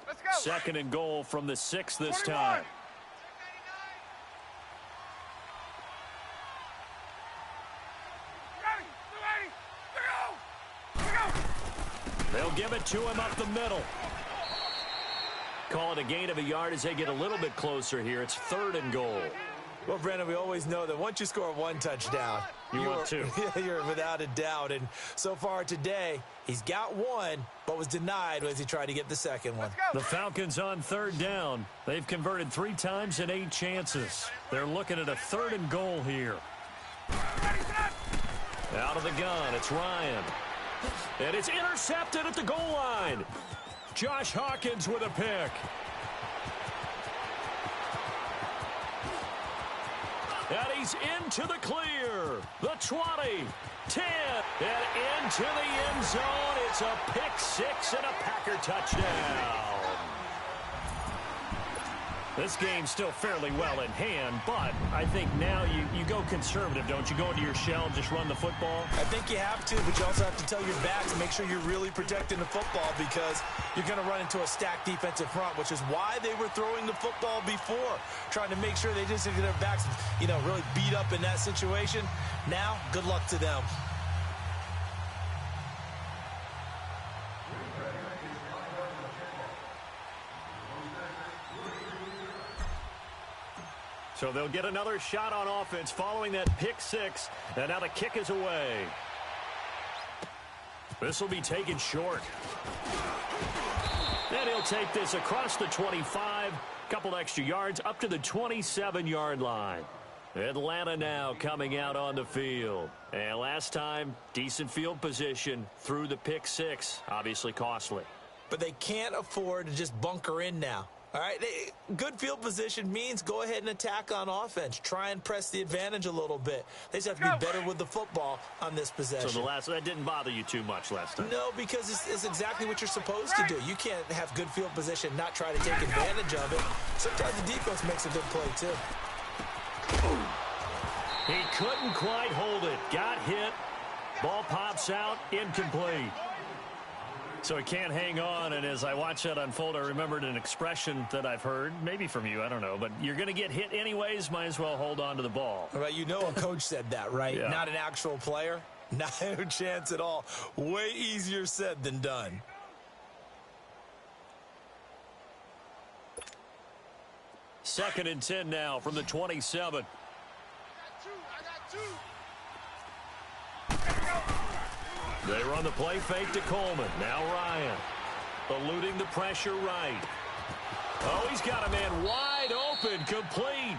Let's go. 2nd and goal from the 6 this 21. time. They'll give it to him up the middle. Call it a gain of a yard as they get a little bit closer here. It's 3rd and goal. Well, Brandon, we always know that once you score one touchdown, you want two. You're without a doubt. And so far today, he's got one, but was denied as he tried to get the second one. The Falcons on third down. They've converted 3 times in 8 chances. They're looking at a 3rd and goal here. Out of the gun, it's Ryan. And it's intercepted at the goal line. Josh Hawkins with a pick. And he's into the clear. The 20, 10, and into the end zone. It's a pick 6 and a Packer touchdown. This game's still fairly well in hand, but I think now you go conservative, don't you? Go into your shell and just run the football? I think you have to, but you also have to tell your backs to make sure you're really protecting the football because you're going to run into a stacked defensive front, which is why they were throwing the football before, trying to make sure they just get their backs, really beat up in that situation. Now, good luck to them. So they'll get another shot on offense following that pick 6, and now the kick is away. This will be taken short. And he'll take this across the 25, couple extra yards up to the 27-yard line. Atlanta now coming out on the field. And last time, decent field position through the pick 6, obviously costly. But they can't afford to just bunker in now. All right, good field position means go ahead and attack on offense. Try and press the advantage a little bit. They just have to be better with the football on this possession. So that didn't bother you too much last time? No, because it's exactly what you're supposed to do. You can't have good field position, not try to take advantage of it. Sometimes the defense makes a good play, too. He couldn't quite hold it. Got hit. Ball pops out. Incomplete. So he can't hang on, and as I watch that unfold, I remembered an expression that I've heard, maybe from you, I don't know, but you're going to get hit anyways, might as well hold on to the ball. Right, a coach said that, right? Yeah. Not an actual player. No chance at all. Way easier said than done. Second and 10 now from the 27. I got two. They run the play fake to Coleman. Now Ryan. Eluding the pressure right. Oh, he's got a man wide open, complete.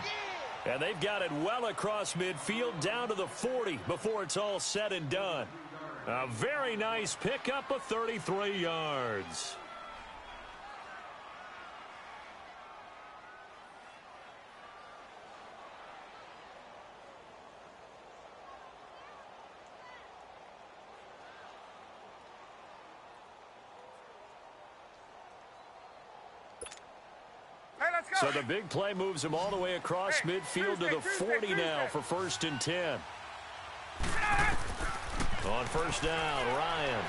And they've got it well across midfield down to the 40 before it's all said and done. A very nice pickup of 33 yards. So the big play moves him all the way across midfield to the 40 now for 1st and 10. On first down, Ryan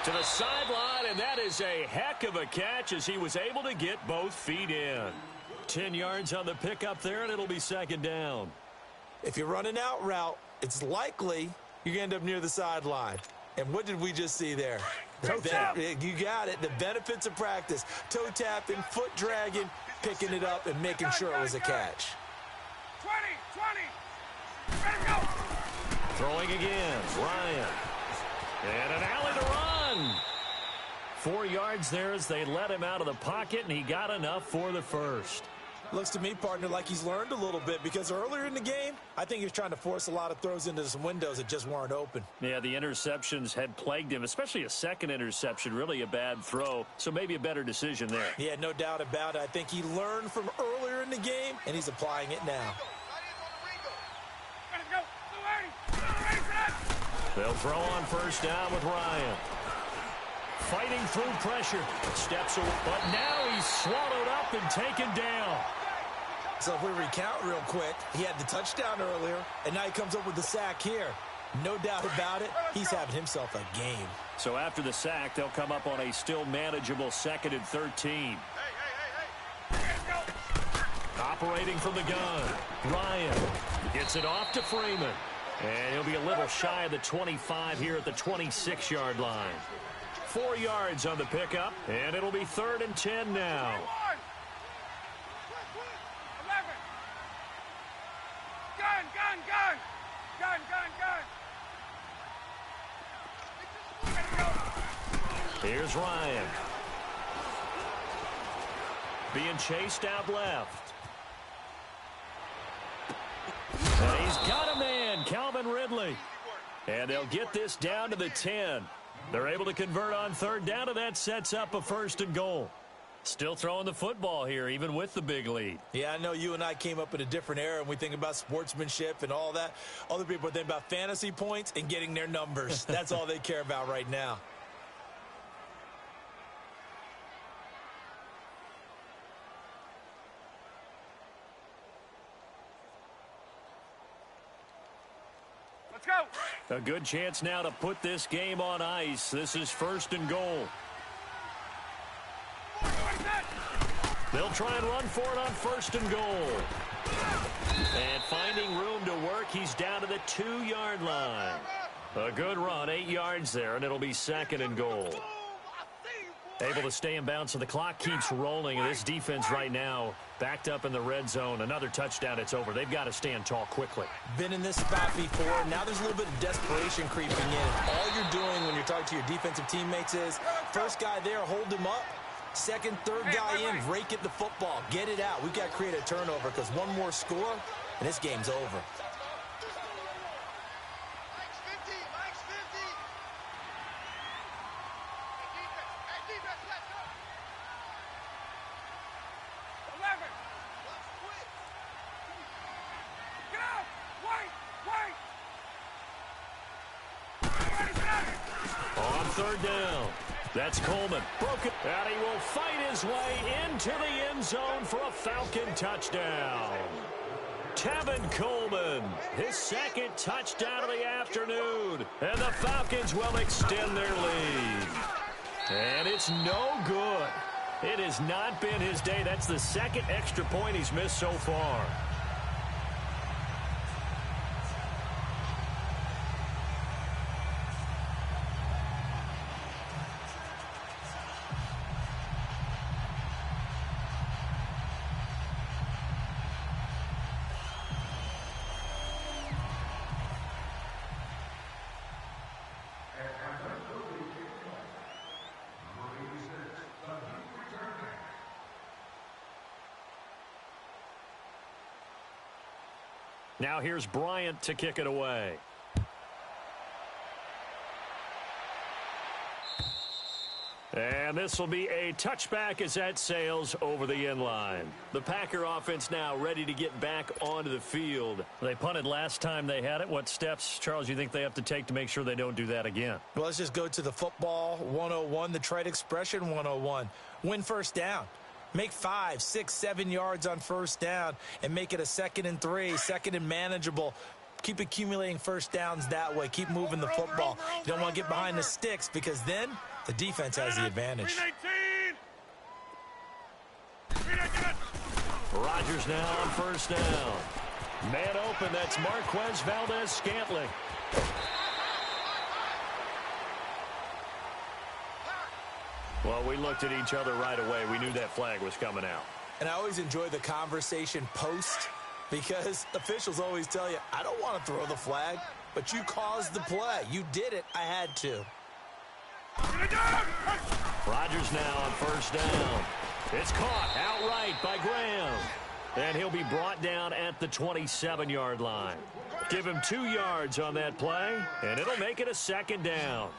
to the sideline, and that is a heck of a catch as he was able to get both feet in. 10 yards on the pickup there, and it'll be 2nd down. If you're running out route, it's likely you're going to end up near the sideline. And what did we just see there? Toe tap. You got it. The benefits of practice. Toe tapping, foot dragging, picking it up, and making sure it was a catch. 20, ready to go. Throwing again, Ryan. And an alley to run. 4 yards there as they let him out of the pocket, and he got enough for the first. Looks to me, partner, like he's learned a little bit because earlier in the game, I think he was trying to force a lot of throws into some windows that just weren't open. Yeah, the interceptions had plagued him, especially a second interception, really a bad throw. So maybe a better decision there. Yeah, no doubt about it. I think he learned from earlier in the game, and he's applying it now. They'll throw on first down with Ryan. Fighting through pressure. Steps away, but now he's swallowed up and taken down. So if we recount real quick, he had the touchdown earlier, and now he comes up with the sack here. No doubt about it, he's having himself a game. So after the sack, they'll come up on a still manageable 2nd and 13. Operating from the gun, Ryan gets it off to Freeman. And he'll be a little shy of the 25 here at the 26-yard line. 4 yards on the pickup, and it'll be 3rd and 10 now. Gun, gun! Gun, gun, gun! Here's Ryan. Being chased out left. And he's got a man, Calvin Ridley. And they'll get this down to the 10. They're able to convert on third down, and that sets up a 1st and goal. Still throwing the football here, even with the big lead. Yeah, I know you and I came up in a different era, and we think about sportsmanship and all that. Other people think about fantasy points and getting their numbers. That's all they care about right now. Let's go! A good chance now to put this game on ice. This is 1st and goal. They'll try and run for it on 1st and goal. And finding room to work, he's down to the 2-yard line. A good run, 8 yards there, and it'll be 2nd and goal. Able to stay in bounds, so the clock keeps rolling. And this defense right now backed up in the red zone. Another touchdown, it's over. They've got to stand tall quickly. Been in this spot before. Now there's a little bit of desperation creeping in. All you're doing when you're talking to your defensive teammates is, first guy there, hold him up. Second, third guy in, rake at the football. Get it out. We've got to create a turnover because one more score, and this game's over. Mike's 50, Mike's 50. Hey, defense, let's go. 11. Let's quit. Get out. Wait. On third down. That's Coleman. Broken. And he will fight his way into the end zone for a Falcon touchdown. Tevin Coleman, his 2nd touchdown of the afternoon. And the Falcons will extend their lead. And it's no good. It has not been his day. That's the 2nd extra point he's missed so far. Now here's Bryant to kick it away. And this will be a touchback as that sails over the end line. The Packer offense now ready to get back onto the field. They punted last time they had it. What steps, Charles, you think they have to take to make sure they don't do that again? Well, let's just go to the football 101, the trite expression 101. Win first down. Make 5, 6, 7 yards on first down and make it a 2nd and 3, 2nd and manageable. Keep accumulating first downs that way. Keep moving the football. You don't want to get behind the sticks because then the defense has the advantage. 319. Rodgers now on first down. Man open, that's Marquez Valdez-Scantling. Well, we looked at each other right away. We knew that flag was coming out. And I always enjoy the conversation post because officials always tell you, I don't want to throw the flag, but you caused the play. You did it. I had to. Rodgers now on first down. It's caught outright by Graham. And he'll be brought down at the 27-yard line. Give him 2 yards on that play, and it'll make it a 2nd down.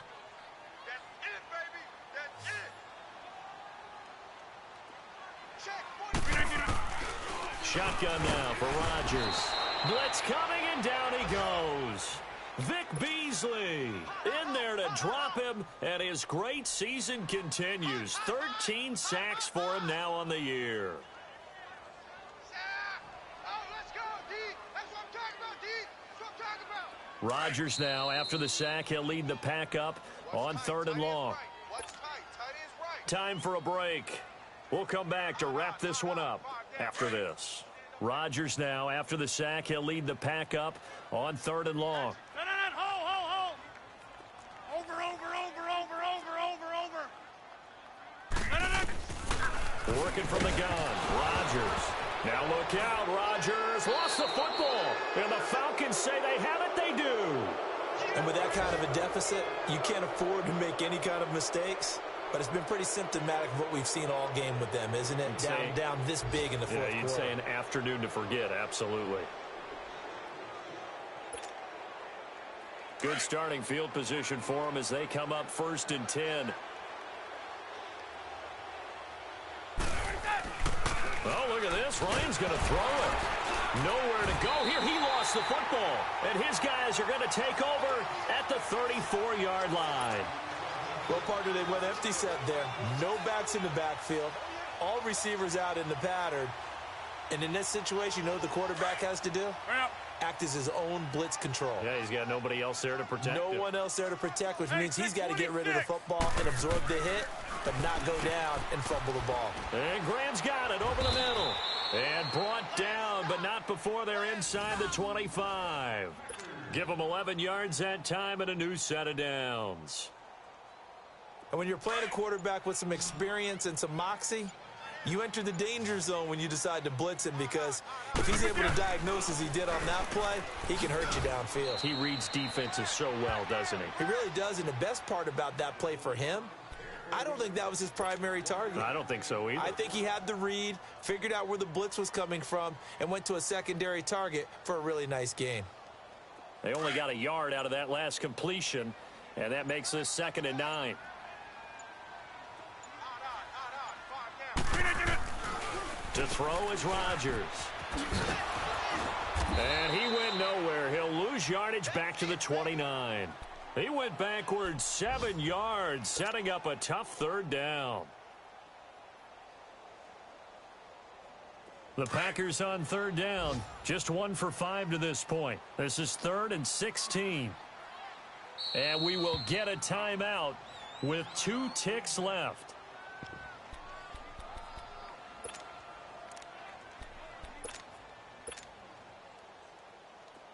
Shotgun now for Rodgers. Blitz coming, and down he goes. Vic Beasley in there to drop him, and his great season continues. 13 sacks for him now on the year. Rodgers now, after the sack, he'll lead the pack up on 3rd and long. Time for a break. We'll come back to wrap this one up after this. Rodgers now, after the sack, he'll lead the pack up on 3rd and long. Hold. Over. Working from the gun, Rodgers. Now look out, Rodgers lost the football, and the Falcons say they have it. They do. And with that kind of a deficit, you can't afford to make any kind of mistakes. But it's been pretty symptomatic of what we've seen all game with them, isn't it? Down this big in the fourth quarter. Yeah, you'd say an afternoon to forget, absolutely. Good starting field position for them as they come up 1st and 10. Oh, look at this. Ryan's going to throw it. Nowhere to go here. He lost the football. And his guys are going to take over at the 34-yard line. Well, partner, they went empty set there. No backs in the backfield. All receivers out in the pattern. And in this situation, you know what the quarterback has to do? Act as his own blitz control. Yeah, he's got nobody else there to protect No him. one else there to protect, which means he's got to get rid of the football and absorb the hit, but not go down and fumble the ball. And Graham's got it over the middle. And brought down, but not before they're inside the 25. Give them 11 yards that time and a new set of downs. And when you're playing a quarterback with some experience and some moxie, you enter the danger zone when you decide to blitz him, because if he's able to diagnose as he did on that play, he can hurt you downfield. He reads defenses so well, doesn't he? He really does, and the best part about that play for him, I don't think that was his primary target. I don't think so either. I think he had the read, figured out where the blitz was coming from, and went to a secondary target for a really nice gain. They only got a yard out of that last completion, and that makes this 2nd and 9. To throw is Rodgers. And he went nowhere. He'll lose yardage back to the 29. He went backwards 7 yards, setting up a tough 3rd down. The Packers on 3rd down, just 1 for 5 to this point. This is 3rd and 16. And we will get a timeout with 2 ticks left.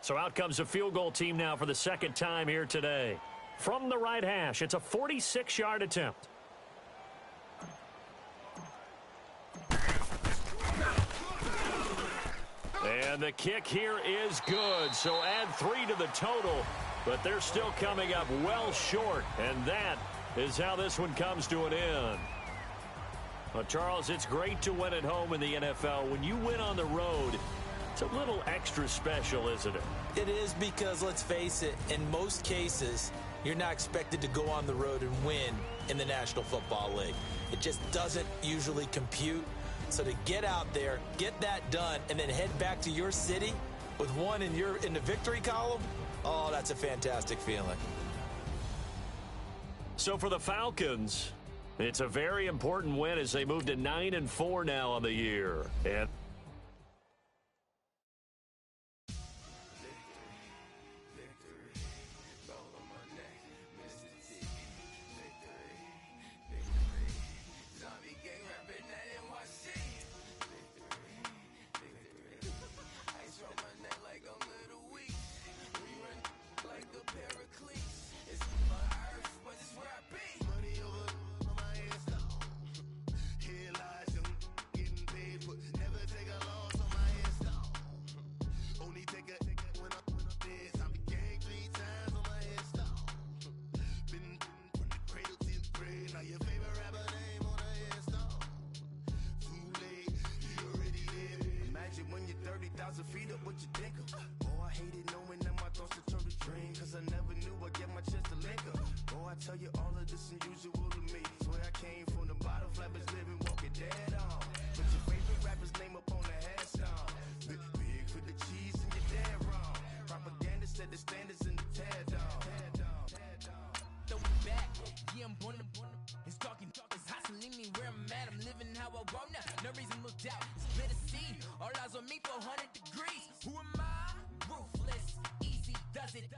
So out comes a field goal team now for the 2nd time here today. From the right hash, it's a 46-yard attempt. And the kick here is good, so add 3 to the total, but they're still coming up well short, and that is how this one comes to an end. Well, Charles, it's great to win at home in the NFL. When you win on the road, it's a little extra special, isn't it? It is, because, let's face it, in most cases, you're not expected to go on the road and win in the National Football League. It just doesn't usually compute. So to get out there, get that done, and then head back to your city with one in the victory column, oh, that's a fantastic feeling. So for the Falcons, it's a very important win as they move to 9-4 now on the year. And tell you all of this unusual to me. Swear I came from the bottom, flappers living, walking dead on. Put your favorite rapper's name up on the headstone. Big for the cheese and you're dead wrong. Propaganda set the standards in the tear down. Throw it back, yeah, I'm born to it's talking, it's hustling me where I'm at. I'm living how I want now. No reason to doubt. Split a seed, all eyes on me, 400 degrees. Who am I? Ruthless, easy, does it.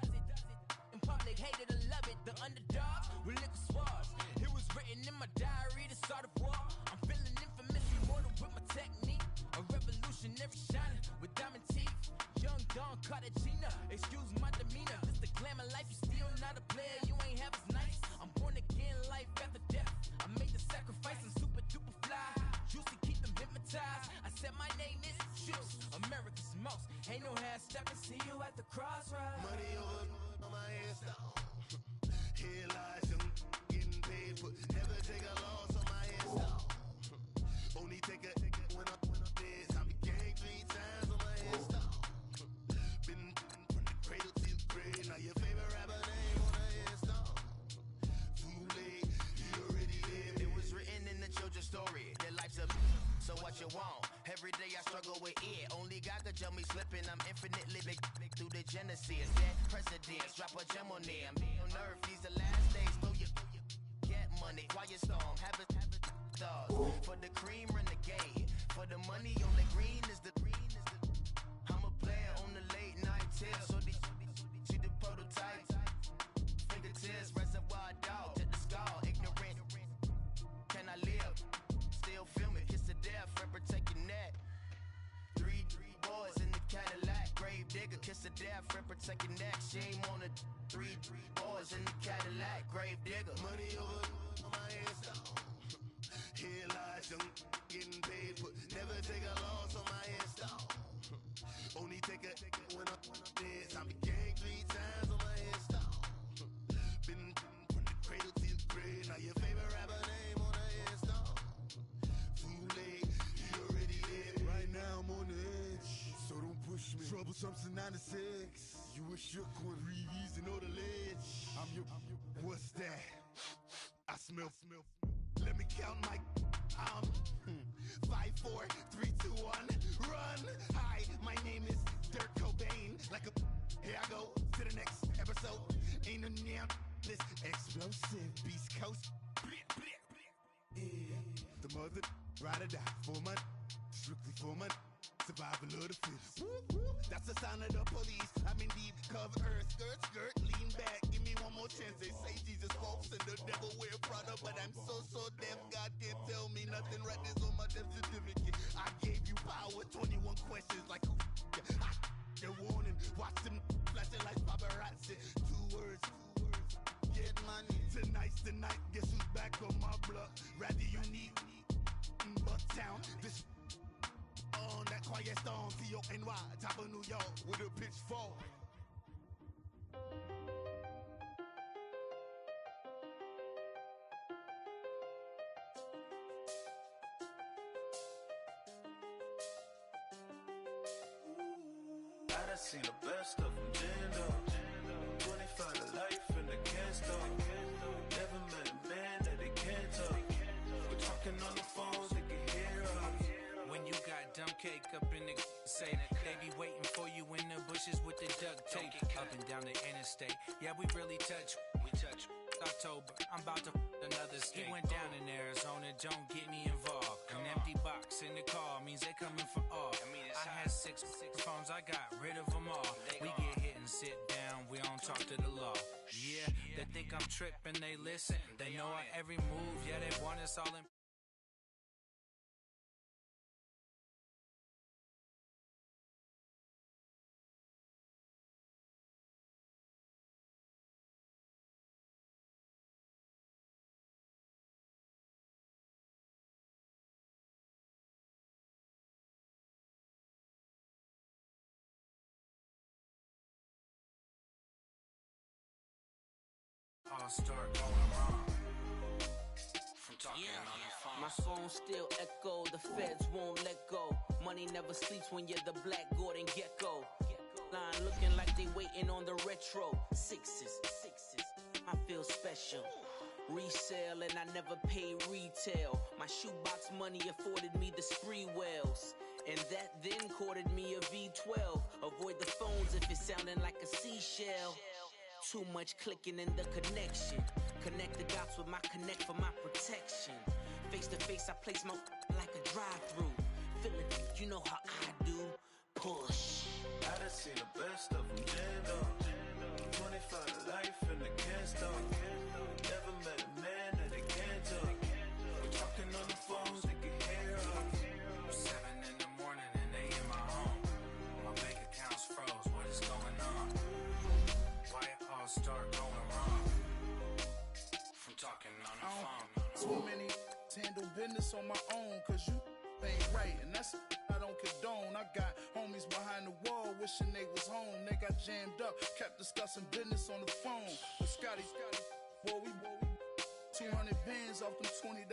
In public, hated or love it. The underdogs with liquor swabs. It was written in my diary to start a war. I'm feeling infamous, immortal with my technique. A revolutionary shining with diamond teeth. Young Don Cartagena, excuse my demeanor. This the glamour life, you still not a player. You ain't half as nice. I'm born again, life after death. I made the sacrifice and super duper fly. Juicy, keep them hypnotized. I said my name is Juice, America's most Ain't no half stepping, see you at the crossroads. Money over on my hands, here lies young, getting paid for. Never take a loss on my hands, only take a when I'm dead. I be gang 3 times on my hands, been from the cradle to the grave. Now your favorite rapper name on the hands, too late, you already dead. It was written in the children's story. Their life's a so what you want? Every day I struggle with it. Only God could tell me slipping. I'm infinitely big through the genesis. Dead presidents, drop a gem on them. On earth, these the last days. Throw your get money, quiet storm. Have it thoughts. For the cream, renegade. For the money, only green is the. I'm a player on the late night till. So these see the prototype. Fingertips, reservoir dog to the skull. Ignorant. Can I live? Still feel me, kiss to death, friend, protect your neck. Three boys in the Cadillac, grave digger, kiss to death, friend, protect your neck. Shame on the three boys in the Cadillac, grave digger. Money over on my hands, here lies young, getting paid for. Never take a loss on my hands, only take a when I'm dead. I be gang 3 times on my hands, been from the cradle to the grave. Now your favorite rapper name on the hands, right now I'm on the edge, so don't push me. Troublesome to 9 to 6. You a shook one, breathe and know the ledge. I'm your, what's that? I smell. Let me count my. I'm 5, 4, 3, 2, 1. Run. Hi, my name is Dirk Cobain. Like a. Here I go to the next episode. Ain't no damn this explosive Beast Coast. Yeah. The mother ride or die for my. Strictly for my survival of the fittest. That's the sign of the police. I'm in deep cover earth, skirt, lean back. Give me one more chance. They say Jesus walks and the devil wear Prada, but I'm so deaf. God can't tell me nothing. Right this on my death certificate. I gave you power. 21 questions like who? They're warning. Watch them flashing like paparazzi. 2 words. Get money. Tonight's the night. Guess who's back on my block? Rather unique. Bucktown. This. On that quiet storm, T-O-N-Y, top of New York, with a pitchfork. I done seen the best of them, Jando. 25 to life in the can store. Never met a man that they can't talk. We're talking on the phones, they can hear us. When you got dumb cake up in the say that they be waiting for you in the bushes with the duct tape up and down the interstate. Yeah, we really touch. We touch. October, I'm about to another state. He went down in Arizona, don't get me involved. An empty box in the car means they coming for all. I had 6 phones, I got rid of them all. We get hit and sit down, we don't talk to the law. Yeah, they think I'm tripping, they listen. They know our every move, yeah, they want us all in. All start going wrong. From talking on the phone. My phone still echo, the feds won't let go. Money never sleeps when you're the black Gordon Gecko. Line looking like they waiting on the retro. Sixes, I feel special. Resale and I never pay retail. My shoebox money afforded me the spree wells. And that then courted me a V12. Avoid the phones if it's sounding like a seashell. Too much clicking in the connection. Connect the dots with my connect for my protection. Face to face, I place my like a drive-through. Feel it, you know how I do. Push. I done seen the best of them, Jando. 25 to life in the can store. Never met a man that they can't talk. We're talking on the phones, they can hear us. 7 in the morning and they in my home. My bank account's froze, what is going on? Why it all start going wrong? From talking on the phone. Too many handle business on my own, cause you ain't right, and that's I don't condone. I got homies behind the wall wishing they was home. They got jammed up, kept discussing business on the phone. But Scotty, boy, we 200 bands off them $20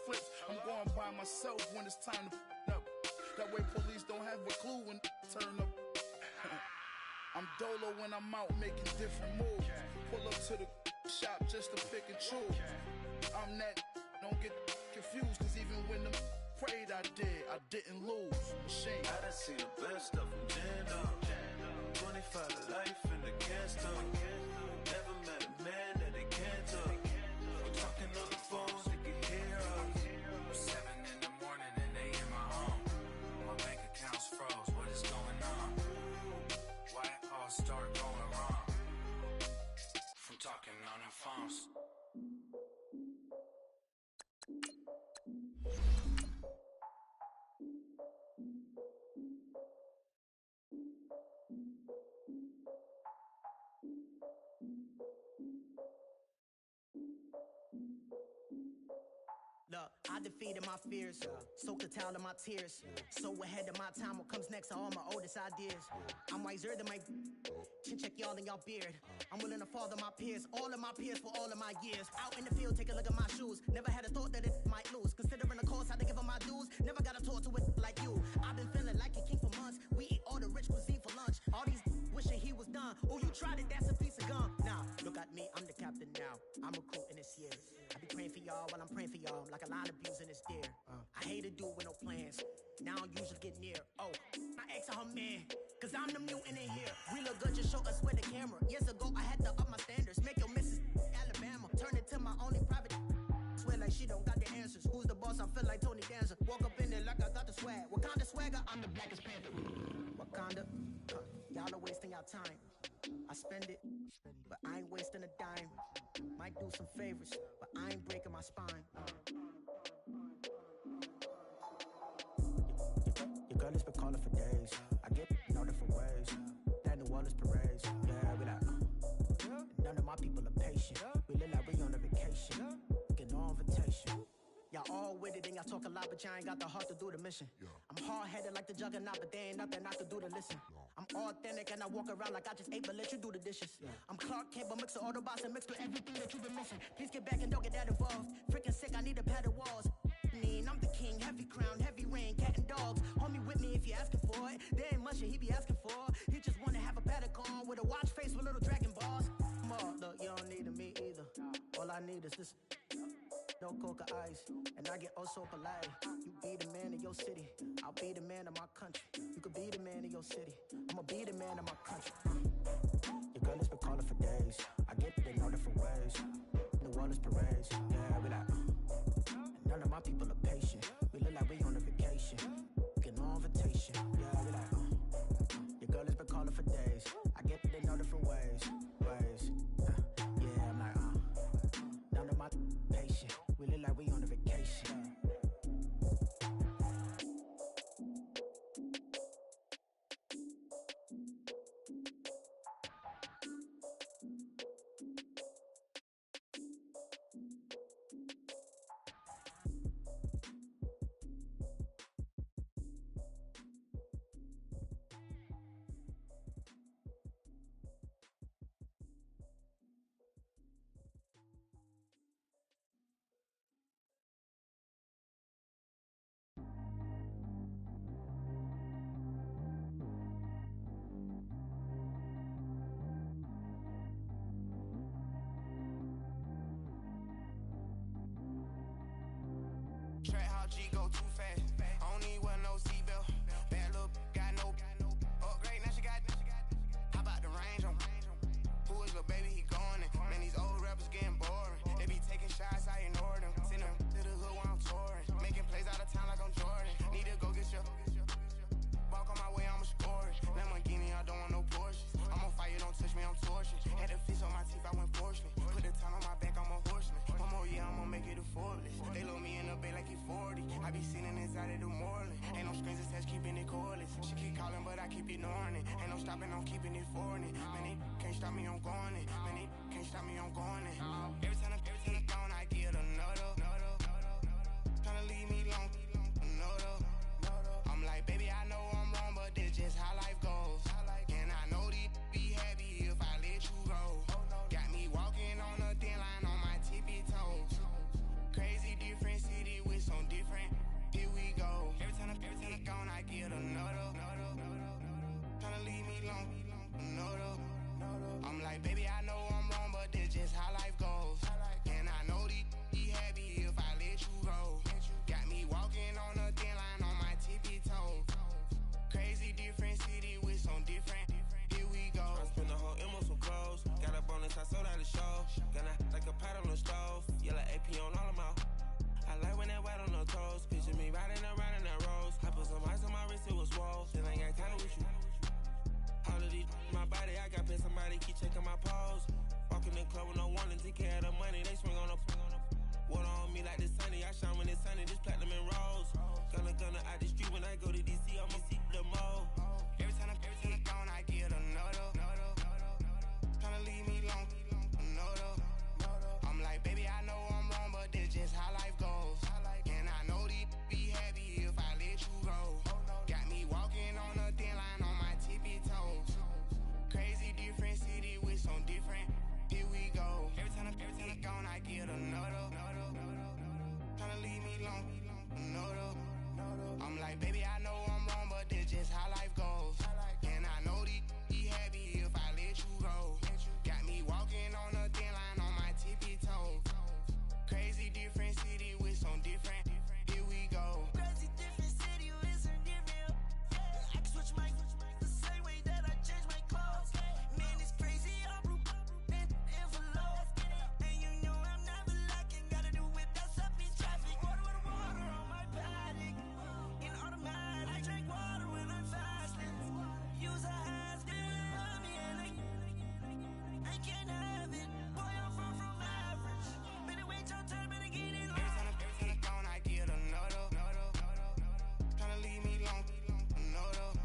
flips. I'm going by myself when it's time to up. That way police don't have a clue when turn up. I'm dolo when I'm out making different moves. Pull up to the shop just to pick and choose. I'm that, don't get confused, cause even when them prayed I didn't lose. Machine. I done seen the best of them jammed up. 25 to life in the cast up. Never met a man that they can't talk. We're talking on the phones, they can hear us. 7 in the morning and they in my home. My bank account's froze, what is going on? Why it all start going wrong? From talking on the phones. Look, I defeated my fears, soaked a towel in my tears. So ahead of my time, what comes next are all my oldest ideas. I'm wiser than my chin check y'all in y'all beard. I'm willing to father my peers, all of my peers for all of my years. Out in the field, take a look at my shoes. Never had a thought that it might lose. Considering the cost, I had to give up my dues. Never got a talk to it like you. I've been feeling like a king for months. We eat all the rich cuisine for lunch. All these wishing he was done. Oh, you tried it, that's a piece of gum. Now, look at me, I'm the captain now. I'm recruiting this year. I be praying for y'all while I'm praying for y'all. Like a line of abusing this deer. I hate to do it with no plans. Now I usually get near. Oh, I ex her man. Cause I'm the mutant in here. We look good, just show us with the camera. Years ago, I had to up my standards. Make your missus Alabama. Turn it to my only private. Swear like she don't got the answers. Who's the boss? I feel like Tony Danza. Walk up in there like I got the swag. Wakanda swagger, I'm the blackest panther. Wakanda, y'all are wasting your time. I spend it, but I ain't wasting a dime. Might do some favors, but I ain't breaking my spine. Your girl has been calling for days. I get no different ways. That New Orleans parades. Yeah, we like, none of my people are patient. We look like we on a vacation. Get no invitation. Y'all all with it and y'all talk a lot, but y'all ain't got the heart to do the mission. I'm hard-headed like the juggernaut, but there ain't nothing I can do to listen. I'm authentic and I walk around like I just ate, but let you do the dishes. I'm Clark Kent, but mix the Autobots and mix with everything that you've been missing. Please get back and don't get that involved. Freaking sick, I need a padded walls. I'm the king, heavy crown, heavy rain, cat and dogs. Homie with me if you're asking for it. There ain't much that he be asking for. He just wanna have a paddock on with a watch face with little dragon balls. Look, you don't need me either. All I need is this. No coca ice, and I get oh so polite. You be the man of your city, I'll be the man of my country. You could be the man of your city, I'ma be the man of my country. Your girl has been calling for days. I get it in all different ways. New Orleans parades, yeah, we like. And none of my people are patient. We look like we on a vacation. Get no invitation, yeah, we like. Your girl has been calling for days. I get it in all different ways. Yeah, I'm like, none of my patient. We look like we on a vacation. Track how G go too fast. I don't need wear no seatbelt. Bad little got no upgrade. Now she got. How about the range on? Who is the baby? He going in. Man, these old rappers getting boring. They be taking shots, I ignore them. Send them to the hood while I'm touring. Making plays out of town like I'm Jordan. Need to go get your. Walk on my way, I'ma score it. Lamborghini, I don't want no Porsches. I'm on fire, don't touch me, I'm torching. Had the fish on my teeth, I went fortunate. Put the time on my back, I'm a horseman. One more year, I'ma make it affordless. They load me in the bay like he 40. I be sitting inside of the Moreland. Ain't no strings attached, keeping it cordless. She keep calling, but I keep ignoring it. Ain't no stopping, I'm keeping it for it. Man, they can't stop me, I'm going it. Man, they can't stop me, I'm going it. Every time I gone, I get another. Tryna leave me alone, another. I'm like, baby, I sold out the show. Gonna like a pot on the stove. Yellow AP on all of my. I like when that white on the toes. Picture me riding around in that rose. I put some ice on my wrist, it was swole. Still ain't got time with you. All of these my body, I got paid somebody keep checking my pose. Walk in the club with no warning, take care of the money. They swing on the water on me like the sunny. I shine when it's sunny, this platinum and rose. Gonna out the street when I go to DC, I'ma see the mode. Every time I gone, I get another. Tryna leave me alone, another. I'm like, baby, I know I'm wrong, but this just how life goes. And I know these be happy if I let you go. Got me walking on a thin line on my tippy toes. Crazy different city with some different. Here we go. Every time I gone, I get another. Tryna leave me alone, another. I'm like, baby, I know I'm wrong, but this just how life goes. And I know these be happy if I let you go. Got me walking on a thin line on my tippy toes. Crazy different city with some different. Here we go. Crazy different city with some different. I can switch my the same way that I change my clothes. Man, it's crazy. I'm envelope. And you know I'm never lacking. Gotta do it. That's up in traffic. Water on my paddock. In automatic. I drink water when I'm fasting. Use a ass on me and I can't have it. Boy, I'm far from average. Better wait your turn, better get in line. Every time I gone, I get another. Tryna leave me alone, another.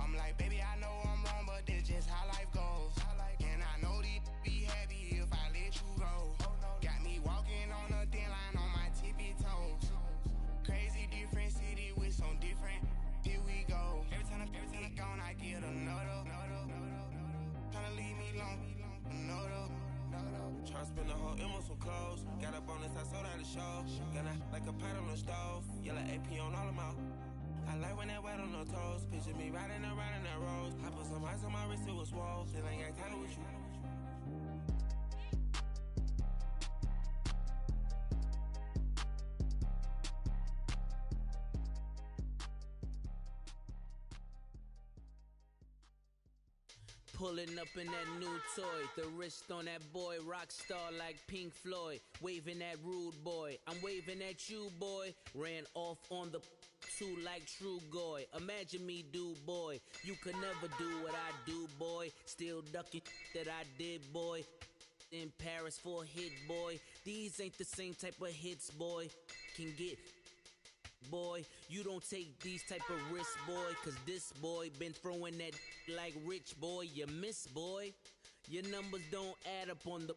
I'm like, baby, I know I'm wrong, but this just how life goes. And I know these be happy if I let you go. Got me walking on a thin line on my tippy toes. Crazy different city with some different. Here we go. Every time I gone, I get another. Tryna leave me alone, another. Try to spend the whole M on some clothes. Got up on this, I sold out the show. Gonna like a pot on the stove. Yellow AP on all of my. I like when that white on the toes. Picture me riding around in that rose. I put some ice on my wrist, it was swole. Still ain't got time with you. Pulling up in that new toy, the wrist on that boy, rock star like Pink Floyd, waving at rude boy, I'm waving at you boy, ran off on the two like True Goy, imagine me do boy, you could never do what I do boy, still ducking that I did boy, in Paris for a hit boy, these ain't the same type of hits boy, can get boy, you don't take these type of risks, boy, cause this boy been throwing that like rich boy, you miss, boy. Your numbers don't add up on the,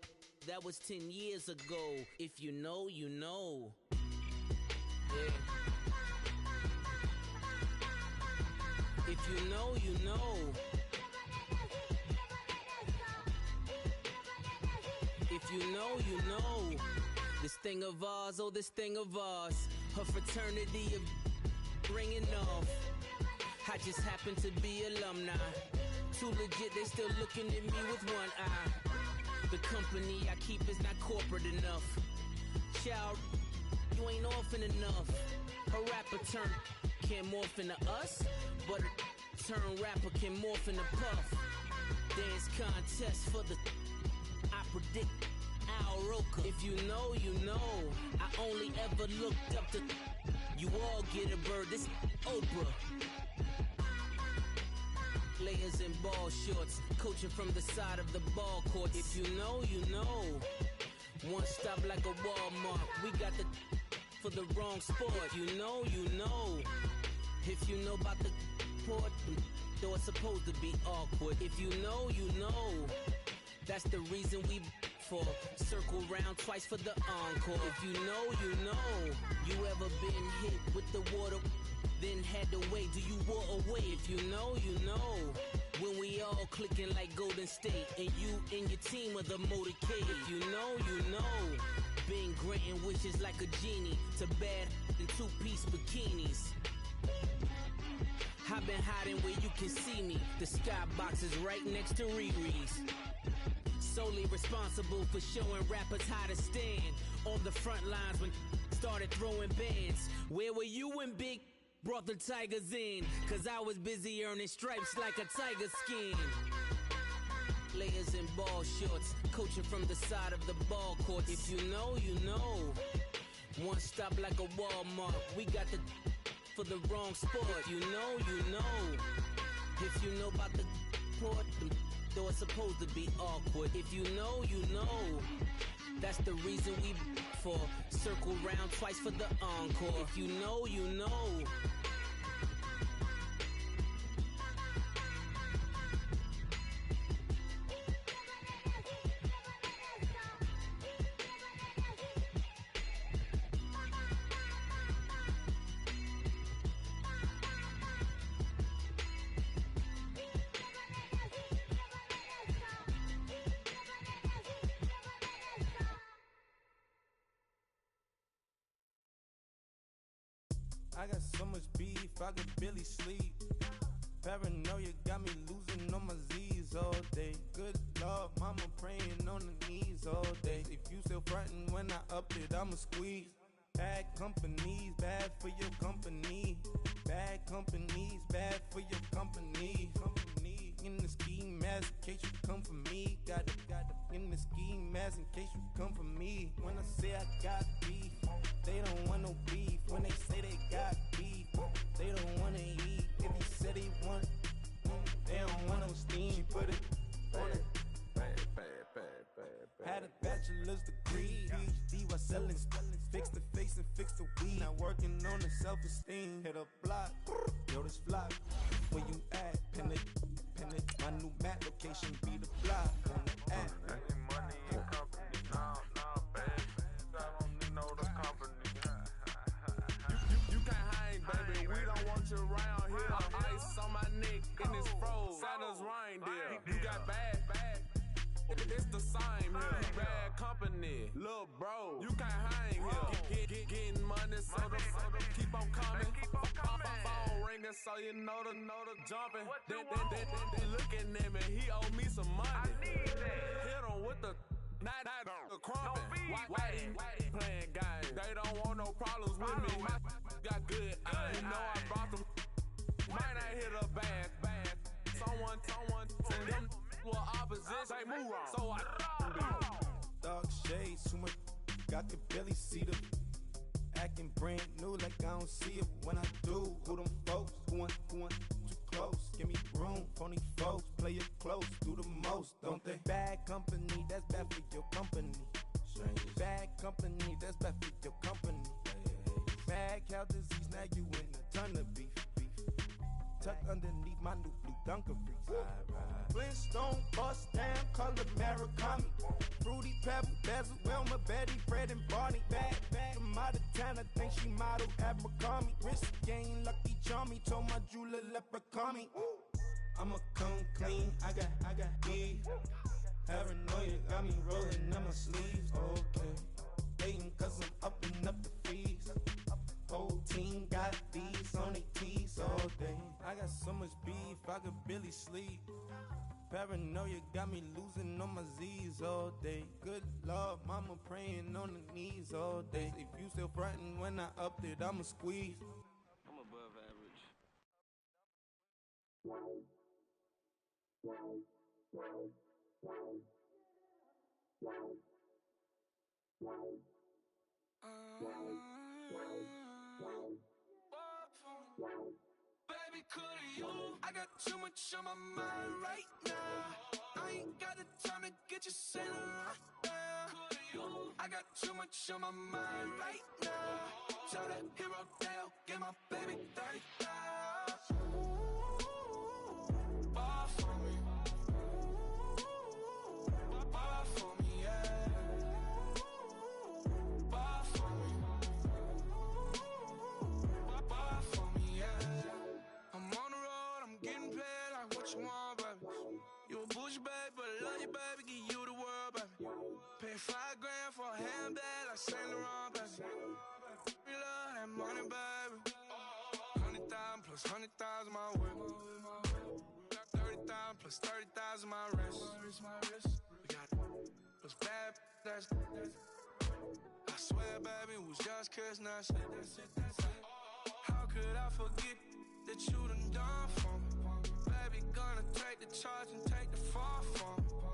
that was 10 years ago. If you know, you know. Yeah. If you know, you know. If you know, you know. This thing of ours, oh, this thing of ours. Her fraternity of ringing off. I just happen to be alumni. Too legit, they still looking at me with one eye. The company I keep is not corporate enough. Child, you ain't orphan enough. A rapper turn can't morph into us, but a turn rapper can morph into Puff. Dance contest for the, I predict Al Roker. If you know, you know. I only ever looked up to, you all get a bird, this Oprah. Layers in ball shorts, coaching from the side of the ball court. If you know, you know. One stop like a Walmart. We got the for the wrong sport. If you know, you know. If you know about the port, though it's supposed to be awkward. If you know, you know. That's the reason we for circle round twice for the encore. If you know, you know. You ever been hit with the water? Then had to wait, do you walk away? If you know, you know. When we all clicking like Golden State, and you and your team are the motorcade. If you know, you know. Been granting wishes like a genie to bad in two-piece bikinis. I've been hiding where you can see me. The skybox is right next to Riri's. Solely responsible for showing rappers how to stand on the front lines when started throwing bands. Where were you when Big brought the Tigers in? Cause I was busy earning stripes like a tiger skin. Layers and ball shorts, coaching from the side of the ball court. If you know, you know. One stop like a Walmart. We got the for the wrong sport. You know, you know. If you know about the port, though it's supposed to be awkward. If you know, you know. That's the reason we for circle round twice for the encore. If you know, you know. I got so much beef, I could barely sleep. Paranoia got me losing on my Z's all day. Good Lord, mama praying on the knees all day. If you still frontin' when I up it, I'ma squeeze. Bad companies, bad for your company. Bad companies, bad for your company. Company in the ski mask in case you come for me. Got it in the ski mask in case you come for me. When I say I got beef, they don't want no beef. When they say they got beef, they don't wanna eat. If he said he want, they don't want no steam. She put it on it. Had a bachelor's degree, PhD while selling. Fix the face and fix the weed. Now working on the self-esteem. Hit a block, yo this flock. Where you at? Pin it. My new map location be the block. On the app. Money and company, no, baby. I don't need no other company. You can't hang, baby. We don't want you around here. Ice on my neck in this froze. Santa's reindeer. You got bad. It's the same here. Bad company, little bro. You can't hang here. Getting money, so the keep on coming. Phone ringing, so you know the jumping. They looking at me. He owe me some money. Hit him with the not the crumping. Why they playing games? They don't want no problems with me. My got good. You know I brought them. Might not hit a bag. Someone send them. Well, opposition, they move wrong. So I Dark shades, too much. I could barely see them. Acting brand new like I don't see it when I do. Who them folks? Who want too close? Give me room, phony folks. Play it close, do the most, don't they? Bad company, that's bad for your company. Bad company, that's bad for your company. Mad cow disease, now you in a ton of beef. Tucked underneath my new blue Dunkaroos. Flintstone, bust down, color Murakami. Fruity Pebble, Basil, Wilma, Betty, Fred, and Barney. Bad from out of town, I think she model Abercrombie. Wrist game, Lucky Charmy, told my jeweler leprechaun. I'ma come clean, I got beef. Paranoia got me rolling on my sleeves. Okay, hating cause I'm upping up the fees. Whole team got these on their tees all day. I got so much beef, I could barely sleep. Paranoia got me losing on my Z's all day. Good Lord, mama praying on the knees all day. If you still frontin' when I upped it, I'ma squeeze. I'm above average. Baby, could you? I got too much on my mind right now. I ain't got the time to get you sitting right now. I got too much on my mind right now. Tell that hero Dale, get my baby 30,000. Bar for me. Bar for me, yeah. Bar for me. Bar for me, yeah. I'm on the road, I'm getting paid like what you want, baby. You a bougie, baby, but I love you, baby. Give you the world, baby. Pay $5 grand for a handbag like Saint Laurent, baby. We love that money, baby. 100,000 plus 100,000 my way. Got 30,000 plus 30,000 my wrist. We got those bad, that's. I swear, baby, it was just kiss, now shit. How could I forget that you done for me? Baby, gonna take the charge and take the fall from me.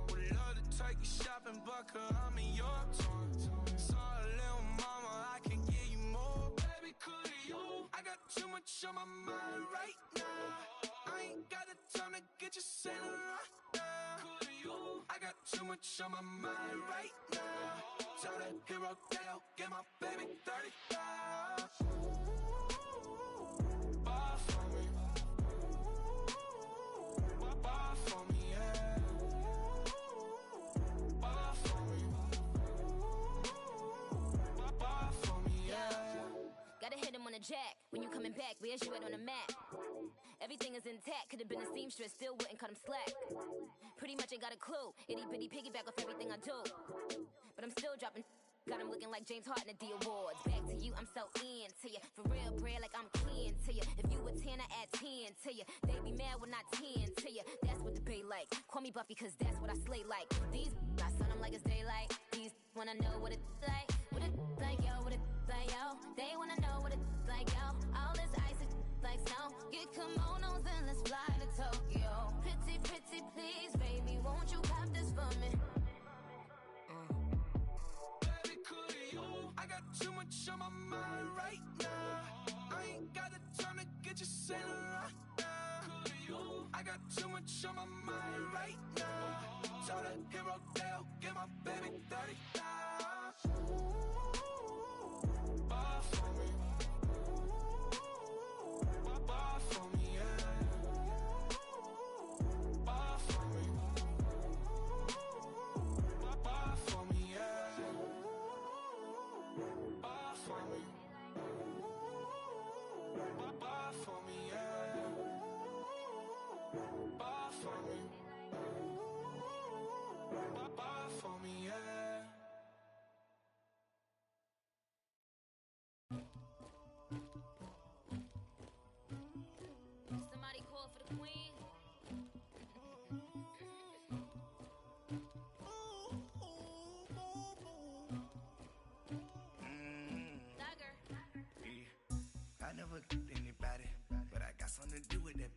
motherfucker, I'm in your town. Sorry, little mama, I can give you more. Baby, could you? I got too much on my mind right now. I ain't got the time to get you sailing right now. Could you? I got too much on my mind right now. Tell that hero that I'll get my baby 35. Buy for me. Buy for me, yeah. Buy for me. Buy for me, yeah. Gotta hit him on a jack. When you coming back, where's you at on the map? Everything is intact. Could've been a seamstress, still wouldn't cut him slack. Pretty much ain't got a clue. Itty bitty piggyback off everything I do. But I'm still dropping. Got him looking like James Harden at the awards. Back to you, I'm so into you. For real, bread, like I'm kin to you. If you a 10, I add 10 to you. They be mad when I 10 to you. That's what the bay like. Call me Buffy, cause that's what I slay like. These, I sun them like it's daylight. These wanna know what it's like. What it like, yo, what it like, yo. They wanna know what it's like, yo. All this ice is like snow. Get kimonos and let's fly to Tokyo. Pretty, pretty, please, baby, won't you pop this for me? I got too much on my mind right now. I ain't got the time to get you sailing right now. I got too much on my mind right now. Tell that hero that I'll get my baby 35. Buy for me. Buy for me, yeah. Buy for me. Buy for me, yeah. Buy for me. Buy for me, yeah. Buy for me. Buy for me, yeah. Somebody call for the queen. I never killed anybody, but I got something to do with that.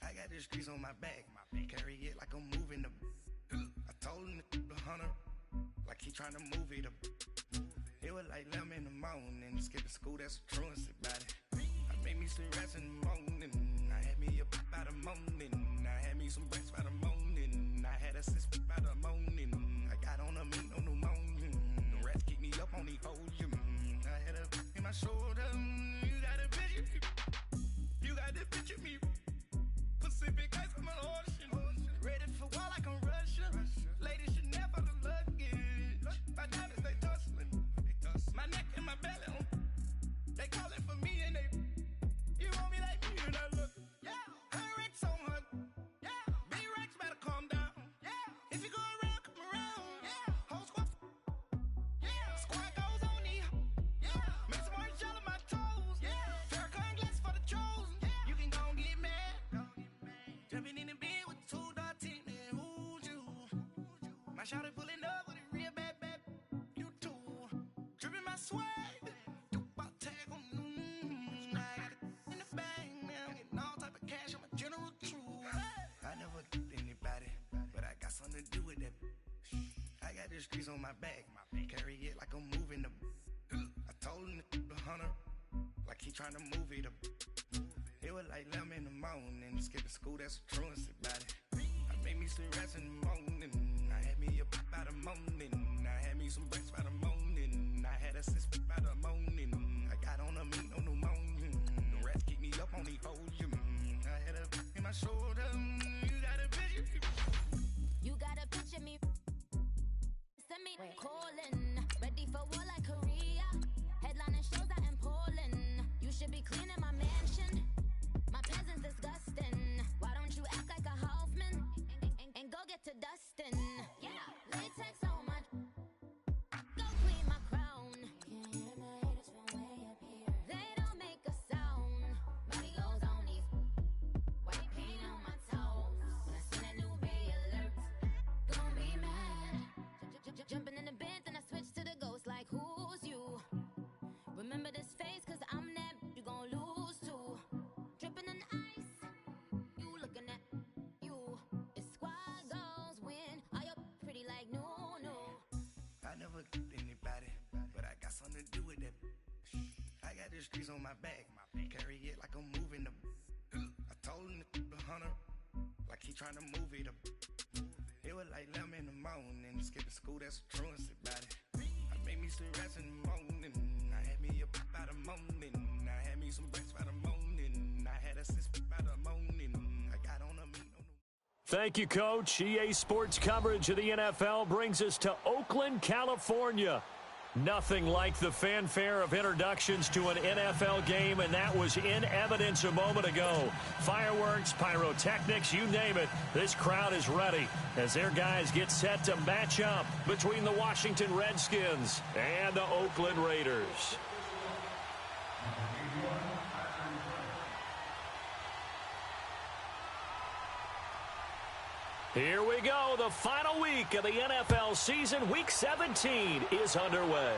I got the streets on my back, carry it like I'm moving the. I told him the hunter, like he trying to move it up. It was like 11 in the morning, skipping school, that's a truancy about it. I made me some rats in the morning, I had me a pop by the morning, I had me some breaks by the morning, I had a sis by the morning, I got on a meat on the morning, the rats keep me up on the podium, I had a in my shoulder, you got a picture, you got the picture me, Pacific ice on my ocean, ready for war like I'm Russian, ladies should never the luggage, my diamonds they tussling, my neck and my belly on, they calling for me and they, you want me like me and I look, yeah, her Rex on her, yeah, B-Rex better calm down, yeah, if you go around, come around, yeah, whole squad, yeah, squad goes on the, yeah, make some orange gel on my toes, yeah, Farrakhan glass for the trolls, yeah, you can go and get mad, jumping in the bed with 2 dark teeth, and who's you, my shawty pulling up with a real bad, you too, dripping my swag, do about tag on, I got it in the bag now, getting all type of cash, I'm a general true, I never killed anybody, but I got something to do with that, I got the streets on my back, carry it like I'm moving the, I told him the hunter, like he trying to move it up, it was like 11 in the morning, skipping school, that's a truancy about it, I made me some rats in the morning, I had me a pop by the morning, I had me some breaks by the morning, I had a sis by the morning, I got on a meat on the morning, the rats keep me up on the podium, I had a in my shoulder, you got a picture, You got a picture me. Send me calling. Ready for war like Korea. Headlining shows out in Poland. You should be cleaning my mansion. My peasants disgusting. Why don't you act like a Hoffman and go get to dustin'? Yeah, latex on my. Go clean my crown. Can't hear my haters from way up here. They don't make a sound. Money goes on these. White paint on my never anybody, but I got something to do with that. I got the streets on my back, carry it like I'm moving the. I told him the hunter, like he trying to move it up. It was like 11 in the morning, skipping school, that's a truancy about it. I made me some rest in the morning, I had me a pop by the morning, I had me some breaks by the morning, I had a six by the morning, I got on a meat on the. Thank you, Coach. EA Sports coverage of the NFL brings us to Oakland, California. Nothing like the fanfare of introductions to an NFL game, and that was in evidence a moment ago. Fireworks, pyrotechnics, you name it. This crowd is ready as their guys get set to match up between the Washington Redskins and the Oakland Raiders. Here we go. The final week of the NFL season, Week 17, is underway.